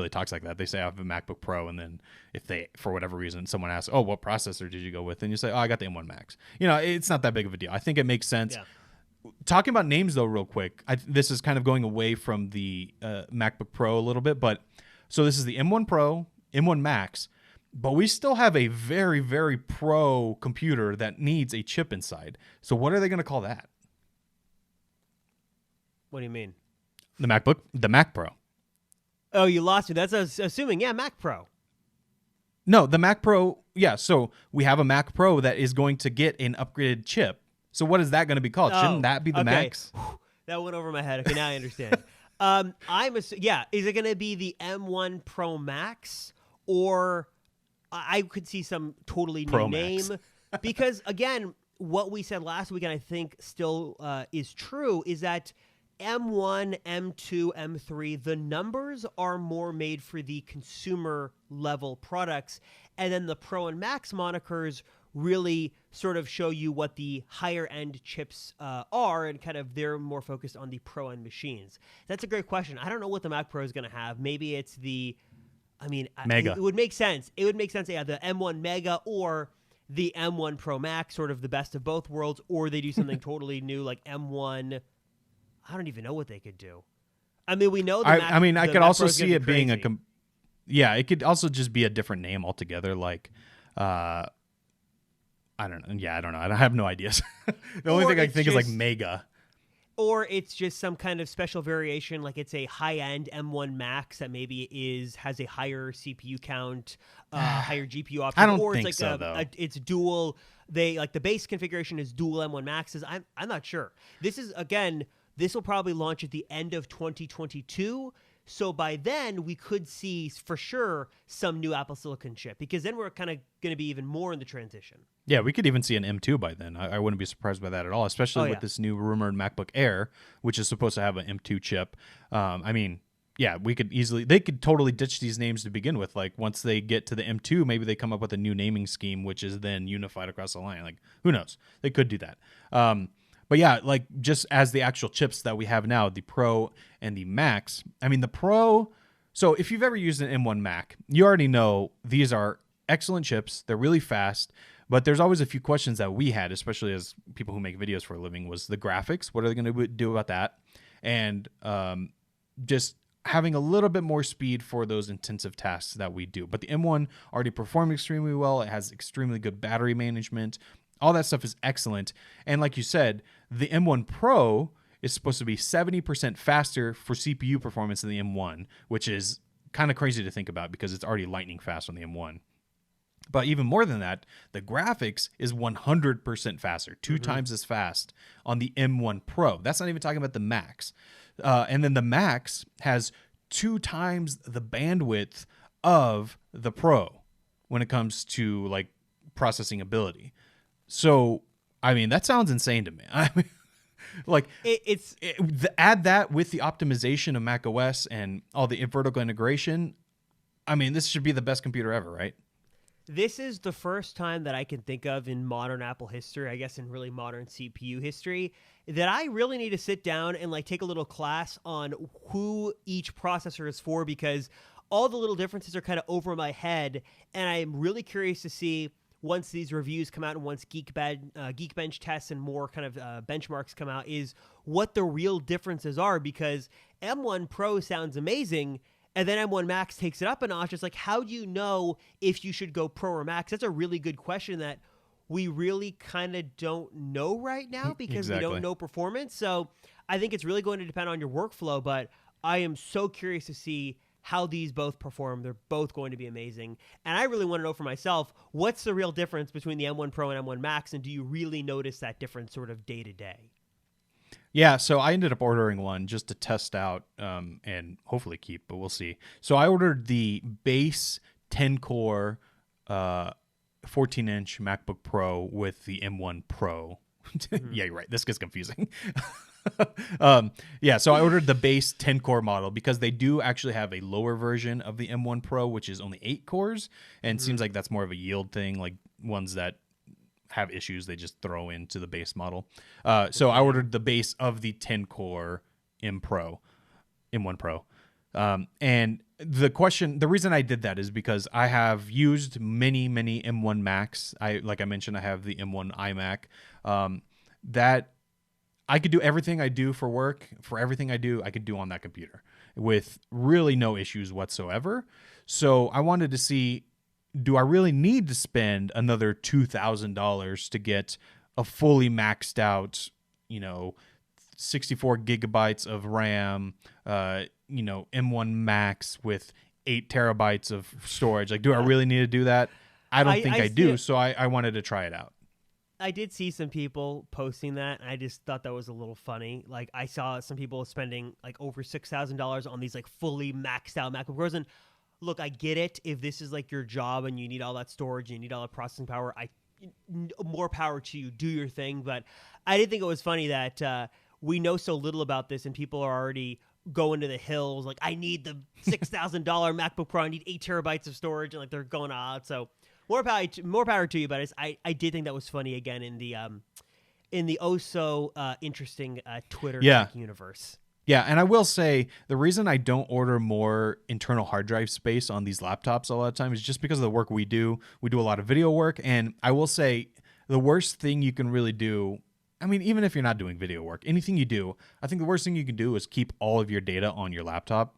talks like that. They say I have a MacBook Pro, and then if they, for whatever reason, someone asks, oh, what processor did you go with, and you say, oh, I got the M1 Max. You know, it's not that big of a deal. I think it makes sense. Yeah. Talking about names though, real quick, this is kind of going away from the MacBook Pro a little bit, but so this is the M1 Pro, M1 Max, but we still have a very, very pro computer that needs a chip inside. So what are they going to call that? What do you mean? The Mac Pro. Oh, you lost me. That's assuming, Mac Pro. No, the Mac Pro, so we have a Mac Pro that is going to get an upgraded chip. So what is that going to be called? Shouldn't that be the Max? That went over my head. Okay, now I understand. Is it going to be the M1 Pro Max, or I could see some totally new Pro name? Because again, what we said last week, and I think still is true, is that M1, M2, M3, the numbers are more made for the consumer level products, and then the Pro and Max monikers really sort of show you what the higher end chips are, and kind of they're more focused on the pro end machines. That's a great question. I don't know what the Mac Pro is going to have. Maybe it's the, Mega. It would make sense. It would make sense. Yeah, the M1 Mega or the M1 Pro Max, sort of the best of both worlds, or they do something totally new like M1. I don't even know what they could do. I mean, we know. I could also see it being it could also just be a different name altogether. Like, I don't know. Yeah, I don't know. I have no ideas. The only thing I can think is like Mega. Or it's just some kind of special variation, like it's a high-end M1 Max that maybe has a higher CPU count, higher GPU option. I don't or think it's like so. It's dual. They like the base configuration is dual M1 Maxes. I'm not sure. This will probably launch at the end of 2022. So by then, we could see for sure some new Apple Silicon chip, because then we're kind of going to be even more in the transition. Yeah, we could even see an M2 by then. I wouldn't be surprised by that at all, especially with this new rumored MacBook Air, which is supposed to have an M2 chip. They could totally ditch these names to begin with. Like, once they get to the M2, maybe they come up with a new naming scheme, which is then unified across the line. Like, who knows? They could do that. But yeah, like, just as the actual chips that we have now, the Pro and the Max. I mean, the Pro, so if you've ever used an M1 Mac, you already know these are excellent chips. They're really fast, but there's always a few questions that we had, especially as people who make videos for a living, was the graphics. What are they going to do about that? And just having a little bit more speed for those intensive tasks that we do. But the M1 already performed extremely well. It has extremely good battery management. All that stuff is excellent. And like you said, the M1 Pro is supposed to be 70% faster for CPU performance than the M1, which is kind of crazy to think about because it's already lightning fast on the M1. But even more than that, the graphics is 100% faster, two times as fast on the M1 Pro. That's not even talking about the Max. And then the Max has 2 times the bandwidth of the Pro when it comes to like processing ability. So, I mean, that sounds insane to me. I mean, like, add that with the optimization of macOS and all the vertical integration. I mean, this should be the best computer ever, right? This is the first time that I can think of in modern Apple history, I guess in really modern CPU history, that I really need to sit down and like take a little class on who each processor is for, because all the little differences are kind of over my head, and I'm really curious to see once these reviews come out and once Geekbench tests and more kind of benchmarks come out is what the real differences are, because M1 Pro sounds amazing, and then M1 Max takes it up a notch. It's like, how do you know if you should go Pro or Max? That's a really good question that we really kind of don't know right now because we don't know performance. So I think it's really going to depend on your workflow, but I am so curious to see how these both perform. They're both going to be amazing. And I really want to know for myself, what's the real difference between the M1 Pro and M1 Max, and do you really notice that difference sort of day to day? Yeah, so I ended up ordering one just to test out and hopefully keep, but we'll see. So I ordered the base 10-core 14-inch MacBook Pro with the M1 Pro. Yeah, you're right. This gets confusing. So I ordered the base 10-core model because they do actually have a lower version of the M1 Pro, which is only 8 cores, and it seems like that's more of a yield thing, like ones that have issues they just throw into the base model. So I ordered the base of the 10-core M1 Pro. And the reason I did that is because I have used many M1 Macs. Like I mentioned, I have the M1 iMac. That I could do everything I do for work, for everything I do, I could do on that computer with really no issues whatsoever. So I wanted to see, do I really need to spend another $2,000 to get a fully maxed out, 64 gigabytes of RAM, M1 Max with 8 terabytes of storage? Like, do I really need to do that? I don't think I do. So I wanted to try it out. I did see some people posting that, and I just thought that was a little funny. Like, I saw some people spending like over $6,000 on these like fully maxed out MacBook Pros. And look, I get it. If this is like your job and you need all that storage and you need all that processing power, more power to you. Do your thing. But I did think it was funny that we know so little about this, and people are already going to the hills. Like, I need the $6,000 MacBook Pro. I need 8 terabytes of storage, and like they're going out. So more power to you. But I did think that was funny again in the oh so interesting Twitter universe. Yeah, and I will say the reason I don't order more internal hard drive space on these laptops a lot of times is just because of the work we do. We do a lot of video work, and I will say the worst thing you can really do, I mean, even if you're not doing video work, anything you do, I think the worst thing you can do is keep all of your data on your laptop.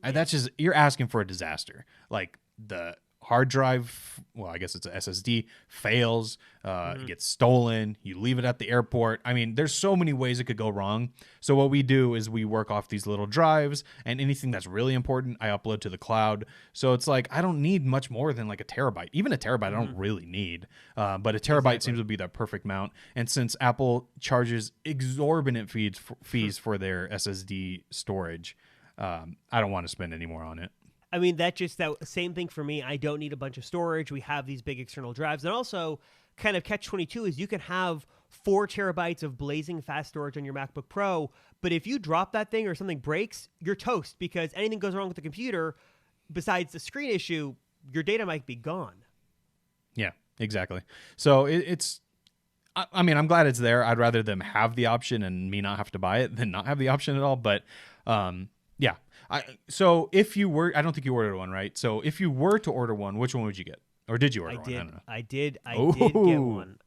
And that's just, you're asking for a disaster. Like, the hard drive, well, I guess it's a SSD, fails, it gets stolen, you leave it at the airport. I mean, there's so many ways it could go wrong. So what we do is we work off these little drives, and anything that's really important, I upload to the cloud. So it's like, I don't need much more than like a terabyte. Even a terabyte I don't really need, but a terabyte seems to be the perfect amount. And since Apple charges exorbitant fees for their SSD storage, I don't want to spend any more on it. I mean, that same thing for me. I don't need a bunch of storage. We have these big external drives. And also, kind of catch-22 is you can have 4 terabytes of blazing fast storage on your MacBook Pro, but if you drop that thing or something breaks, you're toast, because anything goes wrong with the computer, besides the screen issue, your data might be gone. Yeah, exactly. So it's... I mean, I'm glad it's there. I'd rather them have the option and me not have to buy it than not have the option at all. But yeah. So if you were, I don't think you ordered one, right? So if you were to order one, which one would you get? Or did you order one? I don't know. I did get one.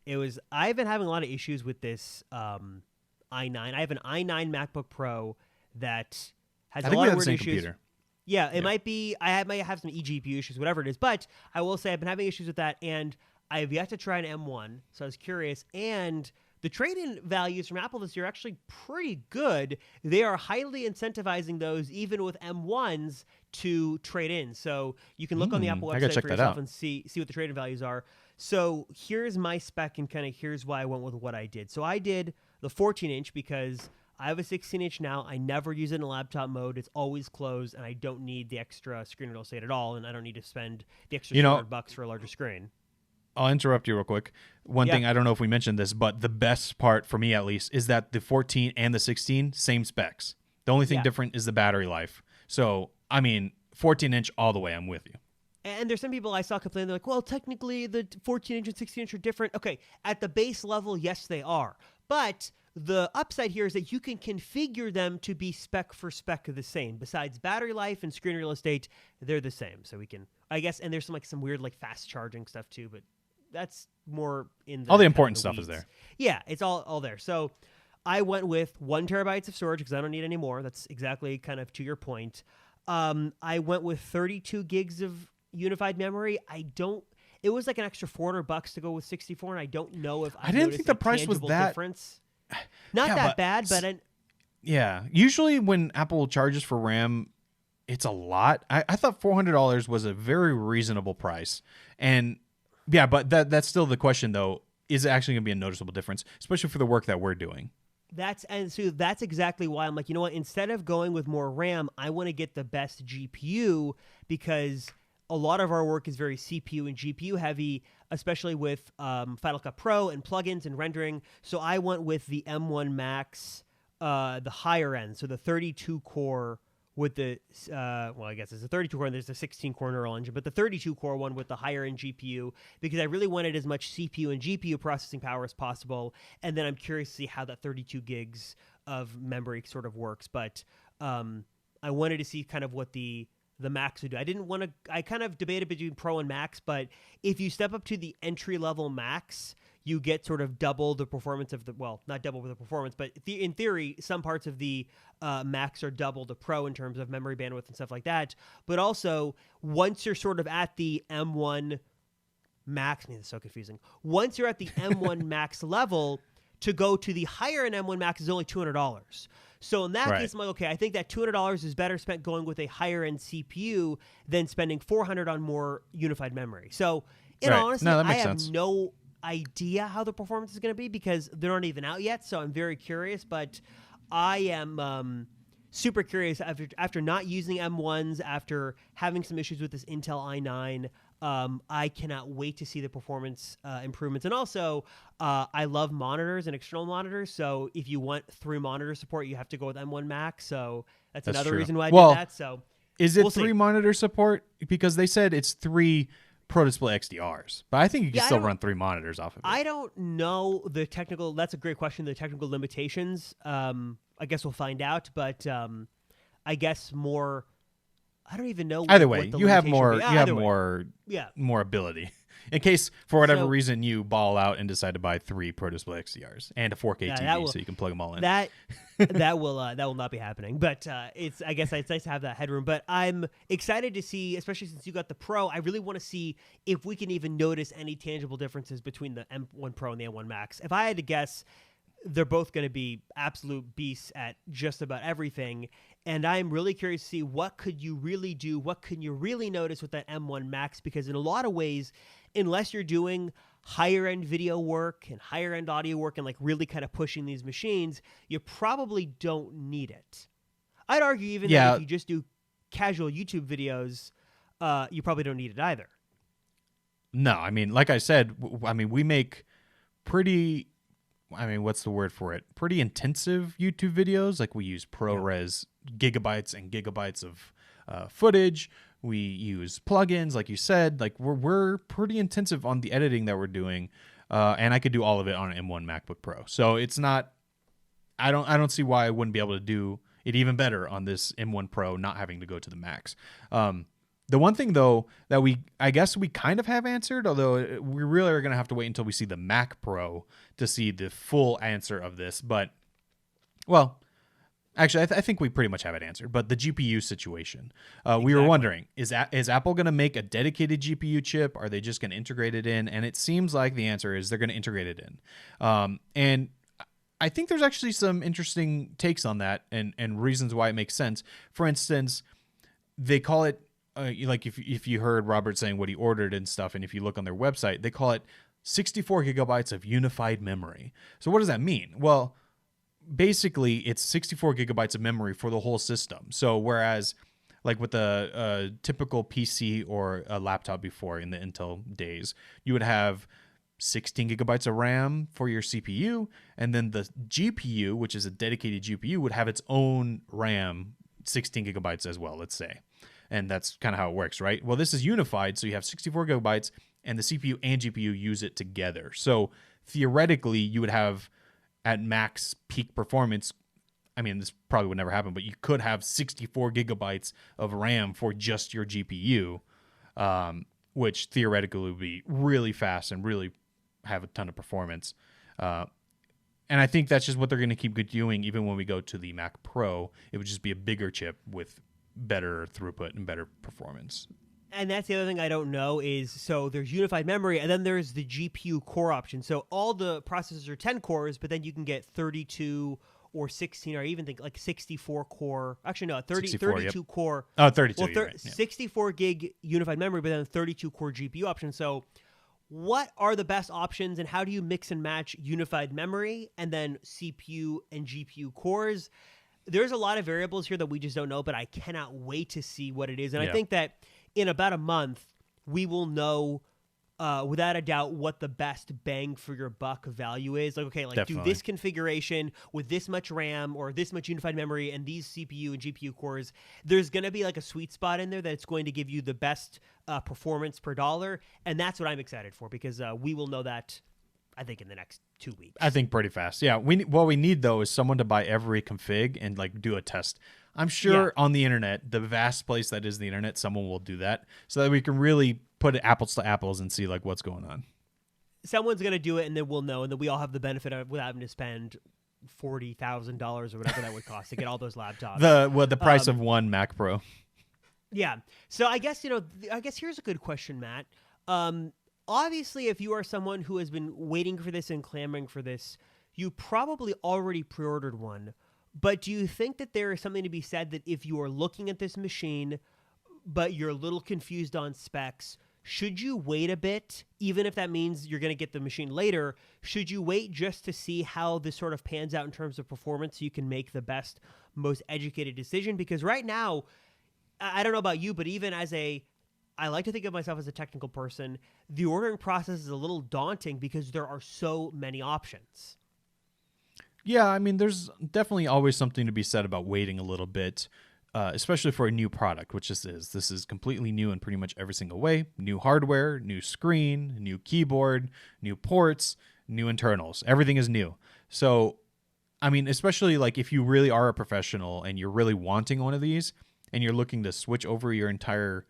I've been having a lot of issues with this i9. I have an i9 MacBook Pro that has a lot of weird issues. Computer. Yeah, it might be, I might have some eGPU issues, whatever it is. But I will say I've been having issues with that, and I have yet to try an M1, so I was curious. And the trade-in values from Apple this year are actually pretty good. They are highly incentivizing those, even with M1s, to trade in. So you can look on the Apple website for yourself and see what the trade-in values are. So here's my spec, and kind of here's why I went with what I did. So I did the 14-inch because I have a 16-inch now. I never use it in laptop mode. It's always closed, and I don't need the extra screen real estate at all, and I don't need to spend the extra $200 for a larger screen. I'll interrupt you real quick. One thing, I don't know if we mentioned this, but the best part for me at least is that the 14 and the 16, same specs. The only thing different is the battery life. So, I mean, 14-inch all the way, I'm with you. And there's some people I saw complain, they're like, well, technically the 14-inch and 16-inch are different. Okay, at the base level, yes, they are. But the upside here is that you can configure them to be spec for spec the same. Besides battery life and screen real estate, they're the same. So we can, I guess, and there's some weird like fast charging stuff too, but that's more in the all the important the stuff weeds. is there. Yeah, it's all there. So I went with 1 terabyte of storage because I don't need any more. That's exactly kind of to your point. I went with 32 gigs of unified memory. It was like an extra $400 to go with 64, and I don't know if I didn't think the price was that difference. Not yeah, that bad, but yeah. Usually when Apple charges for RAM, it's a lot. I thought $400 was a very reasonable price, and yeah, but that's still the question though. Is it actually going to be a noticeable difference, especially for the work that we're doing? That's exactly why I'm like, you know what? Instead of going with more RAM, I want to get the best GPU because a lot of our work is very CPU and GPU heavy, especially with Final Cut Pro and plugins and rendering. So I went with the M1 Max, the higher end, so the 32 core with the I guess it's a 32 core and there's a 16 core neural engine, but the 32 core one with the higher end GPU because I really wanted as much CPU and GPU processing power as possible. And then I'm curious to see how that 32 gigs of memory sort of works. But I wanted to see kind of what the Max would do. I kind of debated between Pro and Max, but if you step up to the entry level Max, you get sort of double the performance of not double the performance, but in theory, some parts of the Max are double the Pro in terms of memory bandwidth and stuff like that. But also, once you're sort of at the M1 Max, man, it's so confusing. Once you're at the M1 Max level, to go to the higher end M1 Max is only $200. So in that case, I'm like, okay, I think that $200 is better spent going with a higher end CPU than spending $400 on more unified memory. So in all honesty, I have no idea how the performance is going to be because they're not even out yet. So I'm very curious, but I am super curious after not using M1s, after having some issues with this Intel i9. I cannot wait to see the performance improvements. And also, I love monitors and external monitors. So if you want 3 monitor support, you have to go with M1 Max. So that's another reason why I did that. So is it 3 monitor support? Because they said it's 3 Pro Display XDRs, but I think you can still run 3 monitors off of it. I don't know the technical. That's a great question. The technical limitations. I guess we'll find out. But I guess more. I don't even know. Either way, you have more. You have more ability. In case for whatever reason you ball out and decide to buy 3 Pro Display XDRs and a 4K TV, so you can plug them all in. That will not be happening. But I guess it's nice to have that headroom. But I'm excited to see, especially since you got the Pro. I really want to see if we can even notice any tangible differences between the M1 Pro and the M1 Max. If I had to guess, they're both going to be absolute beasts at just about everything. And I'm really curious to see what could you really do? What can you really notice with that M1 Max? Because in a lot of ways, unless you're doing higher end video work and higher end audio work and like really kind of pushing these machines, you probably don't need it. I'd argue even that if you just do casual YouTube videos, you probably don't need it either. No, I mean, like I said, we make pretty intensive YouTube videos. Like we use ProRes gigabytes and gigabytes of footage. We use plugins, like you said. Like we're pretty intensive on the editing that we're doing, and I could do all of it on an M1 MacBook Pro. So it's not. I don't see why I wouldn't be able to do it even better on this M1 Pro, not having to go to the Max. The one thing though that I guess we kind of have answered, although we really are going to have to wait until we see the Mac Pro to see the full answer of this. But well. Actually, I think we pretty much have it answered, but the GPU situation. We were wondering, is Apple going to make a dedicated GPU chip? Are they just going to integrate it in? And it seems like the answer is they're going to integrate it in. And I think there's actually some interesting takes on that and reasons why it makes sense. For instance, they call it, like if you heard Robert saying what he ordered and stuff, and if you look on their website, they call it 64 gigabytes of unified memory. So what does that mean? Well, basically it's 64 gigabytes of memory for the whole system. So whereas like with a typical PC or a laptop before in the Intel days, you would have 16 gigabytes of RAM for your CPU, and then the GPU, which is a dedicated GPU, would have its own RAM, 16 gigabytes as well, let's say. And that's kind of how it works, right? Well, this is unified, so you have 64 gigabytes, and the CPU and GPU use it together. So theoretically, you would have at max peak performance. I mean, this probably would never happen, but you could have 64 gigabytes of RAM for just your GPU, which theoretically would be really fast and really have a ton of performance. And I think that's just what they're going to keep doing even when we go to the Mac Pro. It would just be a bigger chip with better throughput and better performance. And that's the other thing I don't know is, so there's unified memory, and then there's the GPU core option. So all the processors are 10 cores, but then you can get 32 or 16, or I even think like 64 core. Actually, no, 32 yep. core. Oh, 32. Well, Right, yeah. 64 gig unified memory, but then 32 core GPU option. So what are the best options, and how do you mix and match unified memory and then CPU and GPU cores? There's a lot of variables here that we just don't know, but I cannot wait to see what it is. And I think that in about a month, we will know without a doubt what the best bang for your buck value is. Like, okay, like Definitely. do this configuration with this much RAM or this much unified memory and these CPU and GPU cores. There's going to be like a sweet spot in there that it's going to give you the best performance per dollar. And that's what I'm excited for, because we will know that, I think, in the next 2 weeks. I think pretty fast. Yeah. What we need, though, is someone to buy every config and like do a test. I'm sure on the internet, the vast place that is the internet, someone will do that so that we can really put it apples to apples and see like what's going on. Someone's going to do it, and then we'll know, and then we all have the benefit of without having to spend $40,000 or whatever that would cost to get all those laptops. The price of one Mac Pro. Yeah. So I guess, here's a good question, Matt. Obviously, if you are someone who has been waiting for this and clamoring for this, you probably already pre-ordered one. But do you think that there is something to be said that if you are looking at this machine, but you're a little confused on specs, should you wait a bit, even if that means you're going to get the machine later? Should you wait just to see how this sort of pans out in terms of performance so you can make the best, most educated decision? Because right now, I don't know about you, but even I like to think of myself as a technical person, the ordering process is a little daunting because there are so many options. Yeah, I mean, there's definitely always something to be said about waiting a little bit, especially for a new product, which this is. This is completely new in pretty much every single way. New hardware, new screen, new keyboard, new ports, new internals. Everything is new. So, I mean, especially like if you really are a professional and you're really wanting one of these and you're looking to switch over your entire,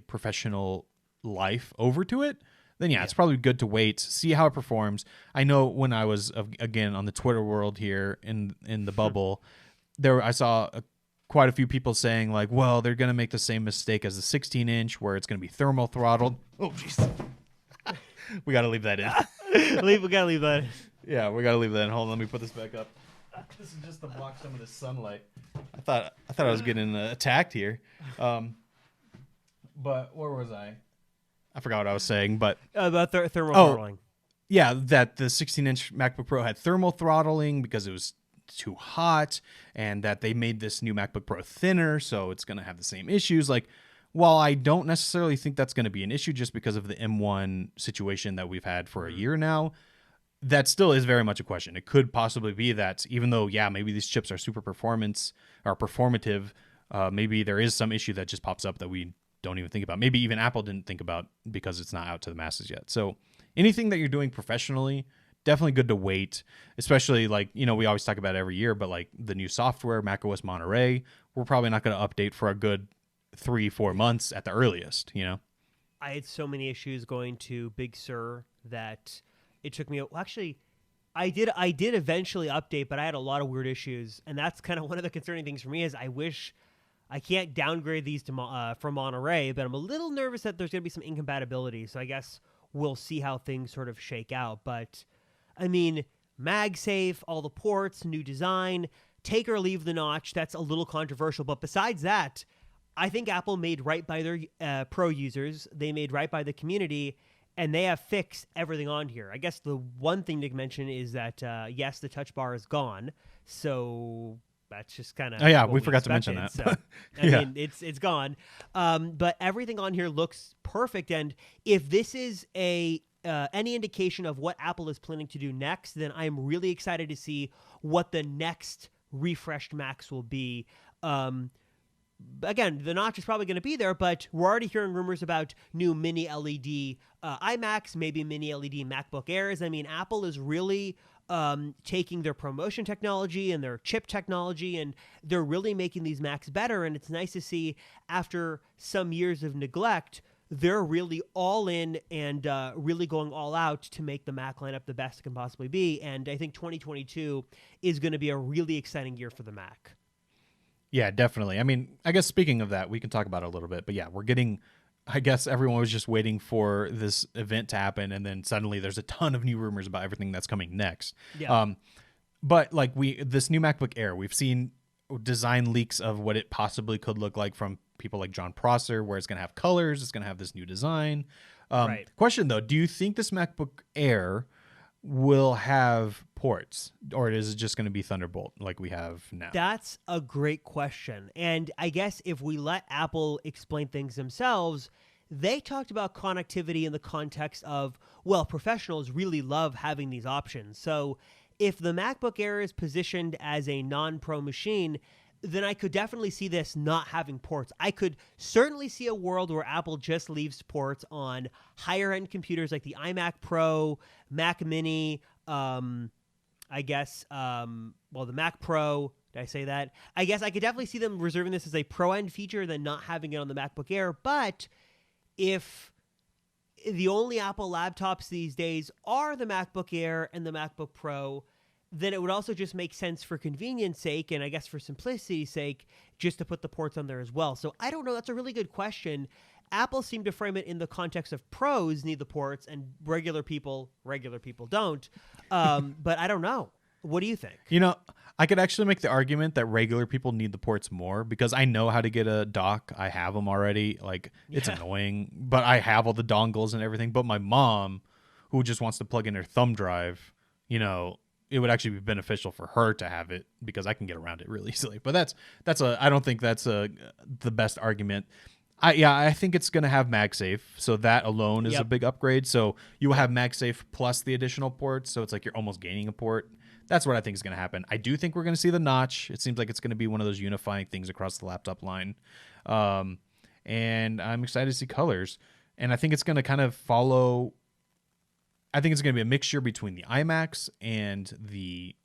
professional life over to it, then it's probably good to wait, see how it performs. I know when I was, again, on the Twitter world here in the bubble, I saw quite a few people saying like, well, they're going to make the same mistake as the 16-inch where it's going to be thermal throttled. Oh, jeez. We got to leave that in. We got to leave that in. Yeah, we got to leave that in. Hold on, let me put this back up. This is just to block some of the sunlight. I thought I was getting attacked here. But where was I? I forgot what I was saying, but about thermal throttling. Yeah, that the 16-inch MacBook Pro had thermal throttling because it was too hot, and that they made this new MacBook Pro thinner, so it's going to have the same issues. Like, while I don't necessarily think that's going to be an issue just because of the M1 situation that we've had for a year now, that still is very much a question. It could possibly be that even though, maybe these chips are super performative, maybe there is some issue that just pops up that we don't even think about. Maybe even Apple didn't think about because it's not out to the masses yet. So anything that you're doing professionally, definitely good to wait, especially like, we always talk about it every year, but like the new software, macOS Monterey, we're probably not going to update for a good 3-4 months at the earliest, I had so many issues going to Big Sur that it took me, I did eventually update, but I had a lot of weird issues. And that's kind of one of the concerning things for me is I wish I can't downgrade these to from Monterey, but I'm a little nervous that there's going to be some incompatibility. So I guess we'll see how things sort of shake out. But I mean, MagSafe, all the ports, new design, take or leave the notch. That's a little controversial. But besides that, I think Apple made right by their pro users. They made right by the community, and they have fixed everything on here. I guess the one thing to mention is that, yes, the touch bar is gone. So that's just kind of we forgot to mention that. So, I mean, it's gone. But everything on here looks perfect. And if this is any indication of what Apple is planning to do next, then I'm really excited to see what the next refreshed Macs will be. Again, the notch is probably going to be there, but we're already hearing rumors about new mini LED iMacs, maybe mini LED MacBook Airs. I mean, Apple is really taking their ProMotion technology and their chip technology, and they're really making these Macs better. And it's nice to see after some years of neglect, they're really all in and really going all out to make the Mac lineup the best it can possibly be. And I think 2022 is going to be a really exciting year for the Mac. Yeah, definitely. I mean, I guess speaking of that, we can talk about it a little bit. But yeah, we're getting, I guess everyone was just waiting for this event to happen. And then suddenly there's a ton of new rumors about everything that's coming next. Yeah. But like this new MacBook Air, we've seen design leaks of what it possibly could look like from people like John Prosser, where it's going to have colors, it's going to have this new design. Right. Question though, do you think this MacBook Air will have ports, or is it just going to be Thunderbolt like we have now? That's a great question. And I guess if we let Apple explain things themselves, they talked about connectivity in the context of, well, professionals really love having these options. So if the MacBook Air is positioned as a non-pro machine, then I could definitely see this not having ports. I could certainly see a world where Apple just leaves ports on higher-end computers like the iMac Pro, Mac Mini, the Mac Pro. Did I say that? I guess I could definitely see them reserving this as a pro-end feature than not having it on the MacBook Air. But if the only Apple laptops these days are the MacBook Air and the MacBook Pro, then it would also just make sense for convenience sake, and I guess for simplicity's sake, just to put the ports on there as well. So I don't know. That's a really good question. Apple seemed to frame it in the context of pros need the ports and regular people don't. But I don't know. What do you think? You know, I could actually make the argument that regular people need the ports more because I know how to get a dock. I have them already. Like, it's annoying, but I have all the dongles and everything. But my mom, who just wants to plug in her thumb drive, you know, it would actually be beneficial for her to have it because I can get around it really easily. But I don't think that's the best argument. I think it's going to have MagSafe, so that alone is a big upgrade. So you will have MagSafe plus the additional ports, so it's like you're almost gaining a port. That's what I think is going to happen. I do think we're going to see the notch. It seems like it's going to be one of those unifying things across the laptop line. And I'm excited to see colors. And I think it's going to kind of follow... I think it's going to be a mixture between the iMacs and the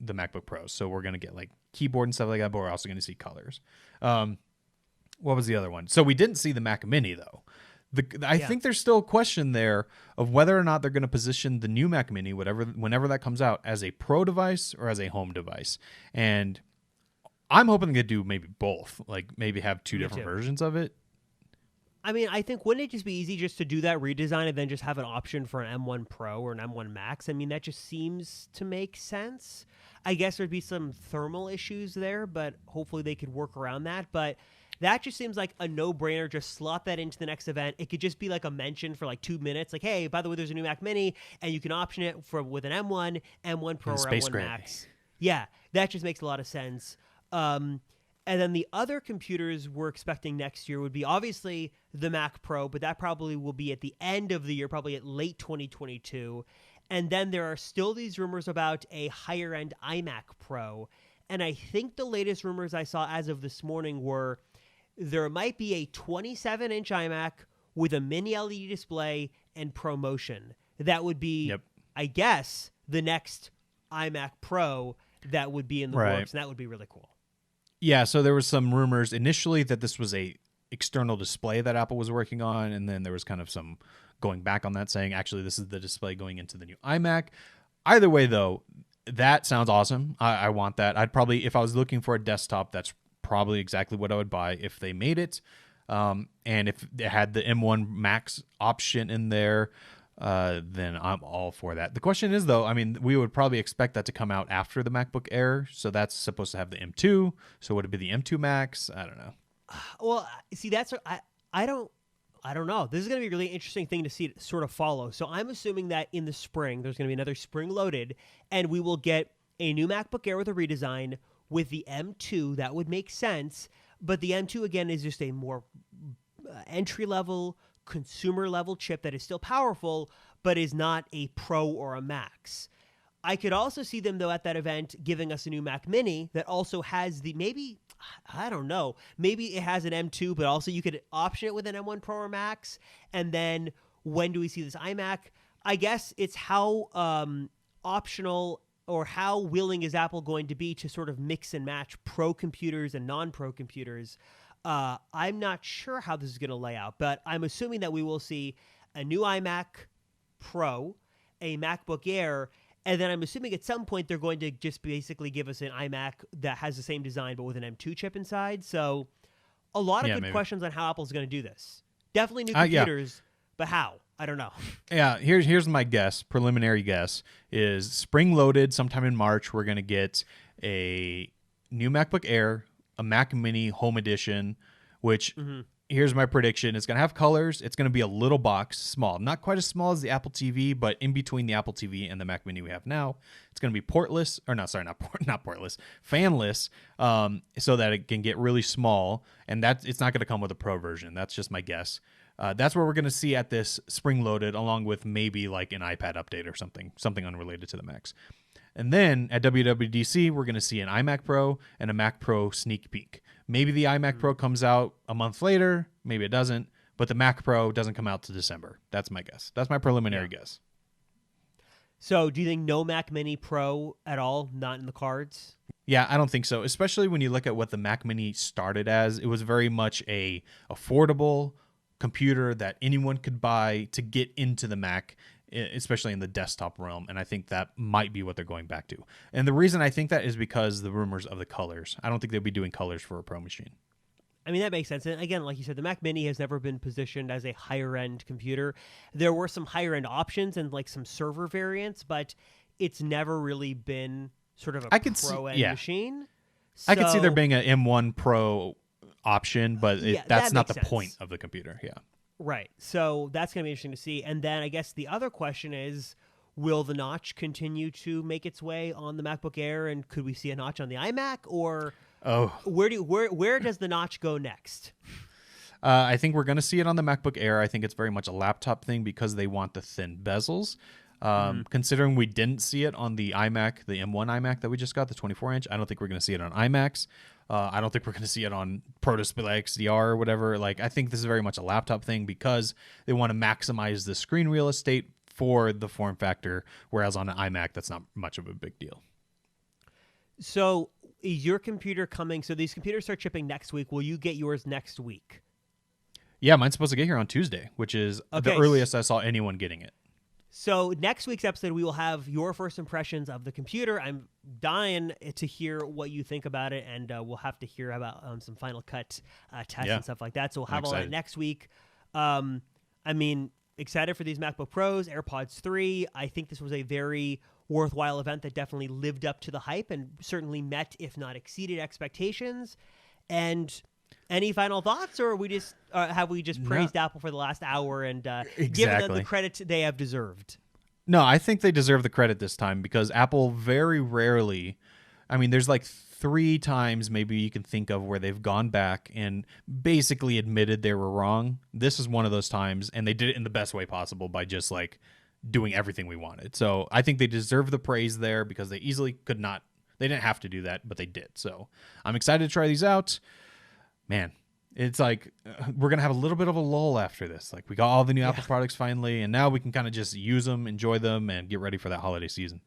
MacBook Pros. So we're going to get like keyboard and stuff like that, but we're also going to see colors. What was the other one? So we didn't see the Mac Mini, though. I think there's still a question there of whether or not they're going to position the new Mac Mini, whenever that comes out, as a pro device or as a home device. And I'm hoping they do maybe both, like maybe have two different versions of it. I mean, I think wouldn't it just be easy just to do that redesign and then just have an option for an M1 Pro or an M1 Max? I mean, that just seems to make sense. I guess there'd be some thermal issues there, but hopefully they could work around that. But that just seems like a no-brainer. Just slot that into the next event. It could just be like a mention for like 2 minutes. Like, hey, by the way, there's a new Mac Mini, and you can option it with an M1, M1 Pro, or M1 Max. Yeah, that just makes a lot of sense. And then the other computers we're expecting next year would be obviously the Mac Pro, but that probably will be at the end of the year, probably at late 2022. And then there are still these rumors about a higher-end iMac Pro. And I think the latest rumors I saw as of this morning were there might be a 27-inch iMac with a mini LED display and ProMotion. That would be, I guess, the next iMac Pro that would be in the works, and that would be really cool. Yeah, so there was some rumors initially that this was a external display that Apple was working on, and then there was kind of some going back on that, saying, actually, this is the display going into the new iMac. Either way, though, that sounds awesome. I want that. I'd probably, if I was looking for a desktop, that's probably exactly what I would buy if they made it. And if it had the M1 Max option in there, then I'm all for that. The question is, though, I mean, we would probably expect that to come out after the MacBook Air, so that's supposed to have the M2. So would it be the M2 Max? I don't know. Well, see, that's I don't know. This is going to be a really interesting thing to see sort of follow. So I'm assuming that in the spring there's going to be another spring loaded, and we will get a new MacBook Air with a redesign with the M2. That would make sense, but the M2 again is just a more entry level, consumer level chip that is still powerful, but is not a Pro or a Max. I could also see them, though, at that event giving us a new Mac Mini that also has maybe it has an M2, but also you could option it with an M1 Pro or Max. And then when do we see this iMac? I guess it's how optional or how willing is Apple going to be to sort of mix and match pro computers and non-pro computers? I'm not sure how this is going to lay out, but I'm assuming that we will see a new iMac Pro, a MacBook Air, and then I'm assuming at some point they're going to just basically give us an iMac that has the same design but with an M2 chip inside. So a lot of good questions on how Apple's going to do this. Definitely new computers, but how? I don't know. Yeah, here's my guess, preliminary guess, is spring-loaded sometime in March, we're going to get a new MacBook Air, a Mac Mini Home Edition, which here's my prediction. It's going to have colors. It's going to be a little box, small. Not quite as small as the Apple TV, but in between the Apple TV and the Mac Mini we have now. It's going to be portless, or no, sorry, not portless, fanless, so that it can get really small, and it's not going to come with a Pro version. That's just my guess. That's what we're going to see at this spring-loaded, along with maybe like an iPad update or something unrelated to the Macs. And then at WWDC, we're going to see an iMac Pro and a Mac Pro sneak peek. Maybe the iMac Pro comes out a month later. Maybe it doesn't. But the Mac Pro doesn't come out to December. That's my guess. That's my preliminary guess. So do you think no Mac Mini Pro at all? Not in the cards? Yeah, I don't think so. Especially when you look at what the Mac Mini started as. It was very much a affordable computer that anyone could buy to get into the Mac, especially in the desktop realm, and I think that might be what they're going back to. And the reason I think that is because the rumors of the colors. I don't think they'll be doing colors for a Pro machine. I mean, that makes sense. And again, like you said, the Mac Mini has never been positioned as a higher-end computer. There were some higher-end options and like some server variants, but it's never really been sort of a pro-end machine. I could see there being an M1 Pro option, but that's not the point of the computer. Yeah. Right. So that's going to be interesting to see. And then I guess the other question is, will the notch continue to make its way on the MacBook Air, and could we see a notch on the iMac, or where does the notch go next? I think we're going to see it on the MacBook Air. I think it's very much a laptop thing because they want the thin bezels. Considering we didn't see it on the iMac, the M1 iMac that we just got, the 24-inch, I don't think we're going to see it on iMacs. I don't think we're going to see it on Pro Display XDR or whatever. Like, I think this is very much a laptop thing because they want to maximize the screen real estate for the form factor, whereas on an iMac, that's not much of a big deal. So is your computer coming? So these computers start shipping next week. Will you get yours next week? Yeah, mine's supposed to get here on Tuesday, which is the earliest I saw anyone getting it. So next week's episode, we will have your first impressions of the computer. I'm dying to hear what you think about it, and we'll have to hear about some Final Cut tests and stuff like that. So we'll have all that next week. I mean, excited for these MacBook Pros, AirPods 3. I think this was a very worthwhile event that definitely lived up to the hype and certainly met, if not exceeded, expectations. And any final thoughts, or have we just praised Apple for the last hour and given them the credit they have deserved? No, I think they deserve the credit this time because Apple very rarely, I mean, there's like 3 times maybe you can think of where they've gone back and basically admitted they were wrong. This is one of those times, and they did it in the best way possible by just like doing everything we wanted. So I think they deserve the praise there because they easily could not, they didn't have to do that, but they did. So I'm excited to try these out. Man, it's like we're going to have a little bit of a lull after this. Like we got all the new Apple products finally, and now we can kind of just use them, enjoy them, and get ready for that holiday season.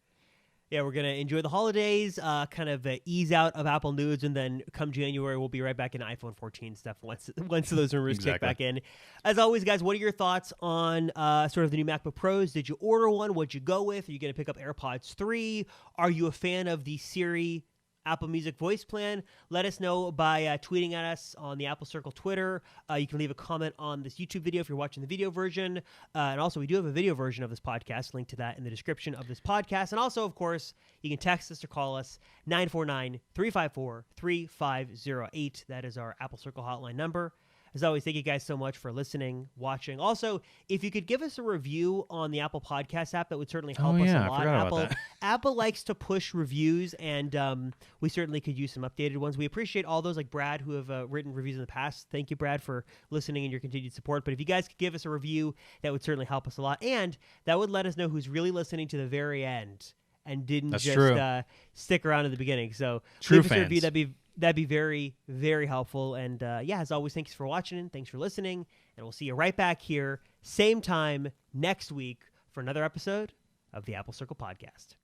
Yeah, we're going to enjoy the holidays, kind of ease out of Apple news, and then come January, we'll be right back in iPhone 14 stuff once those rumors kick back in. As always, guys, what are your thoughts on sort of the new MacBook Pros? Did you order one? What'd you go with? Are you going to pick up AirPods 3? Are you a fan of the Siri Apple Music voice plan? Let us know by tweeting at us on the Apple Circle Twitter. You can leave a comment on this YouTube video if you're watching the video version. And also, we do have a video version of this podcast. Link to that in the description of this podcast. And also, of course, you can text us or call us 949-354-3508. That is our Apple Circle hotline number. As always, thank you guys so much for listening, watching. Also, if you could give us a review on the Apple Podcast app, that would certainly help us a lot. Apple likes to push reviews, and we certainly could use some updated ones. We appreciate all those like Brad who have written reviews in the past. Thank you, Brad, for listening and your continued support. But if you guys could give us a review, that would certainly help us a lot. And that would let us know who's really listening to the very end and didn't stick around at the beginning. So leave us a review. That'd be very, very helpful. And as always, thanks for watching and thanks for listening. And we'll see you right back here, same time next week for another episode of the Apple Circle Podcast.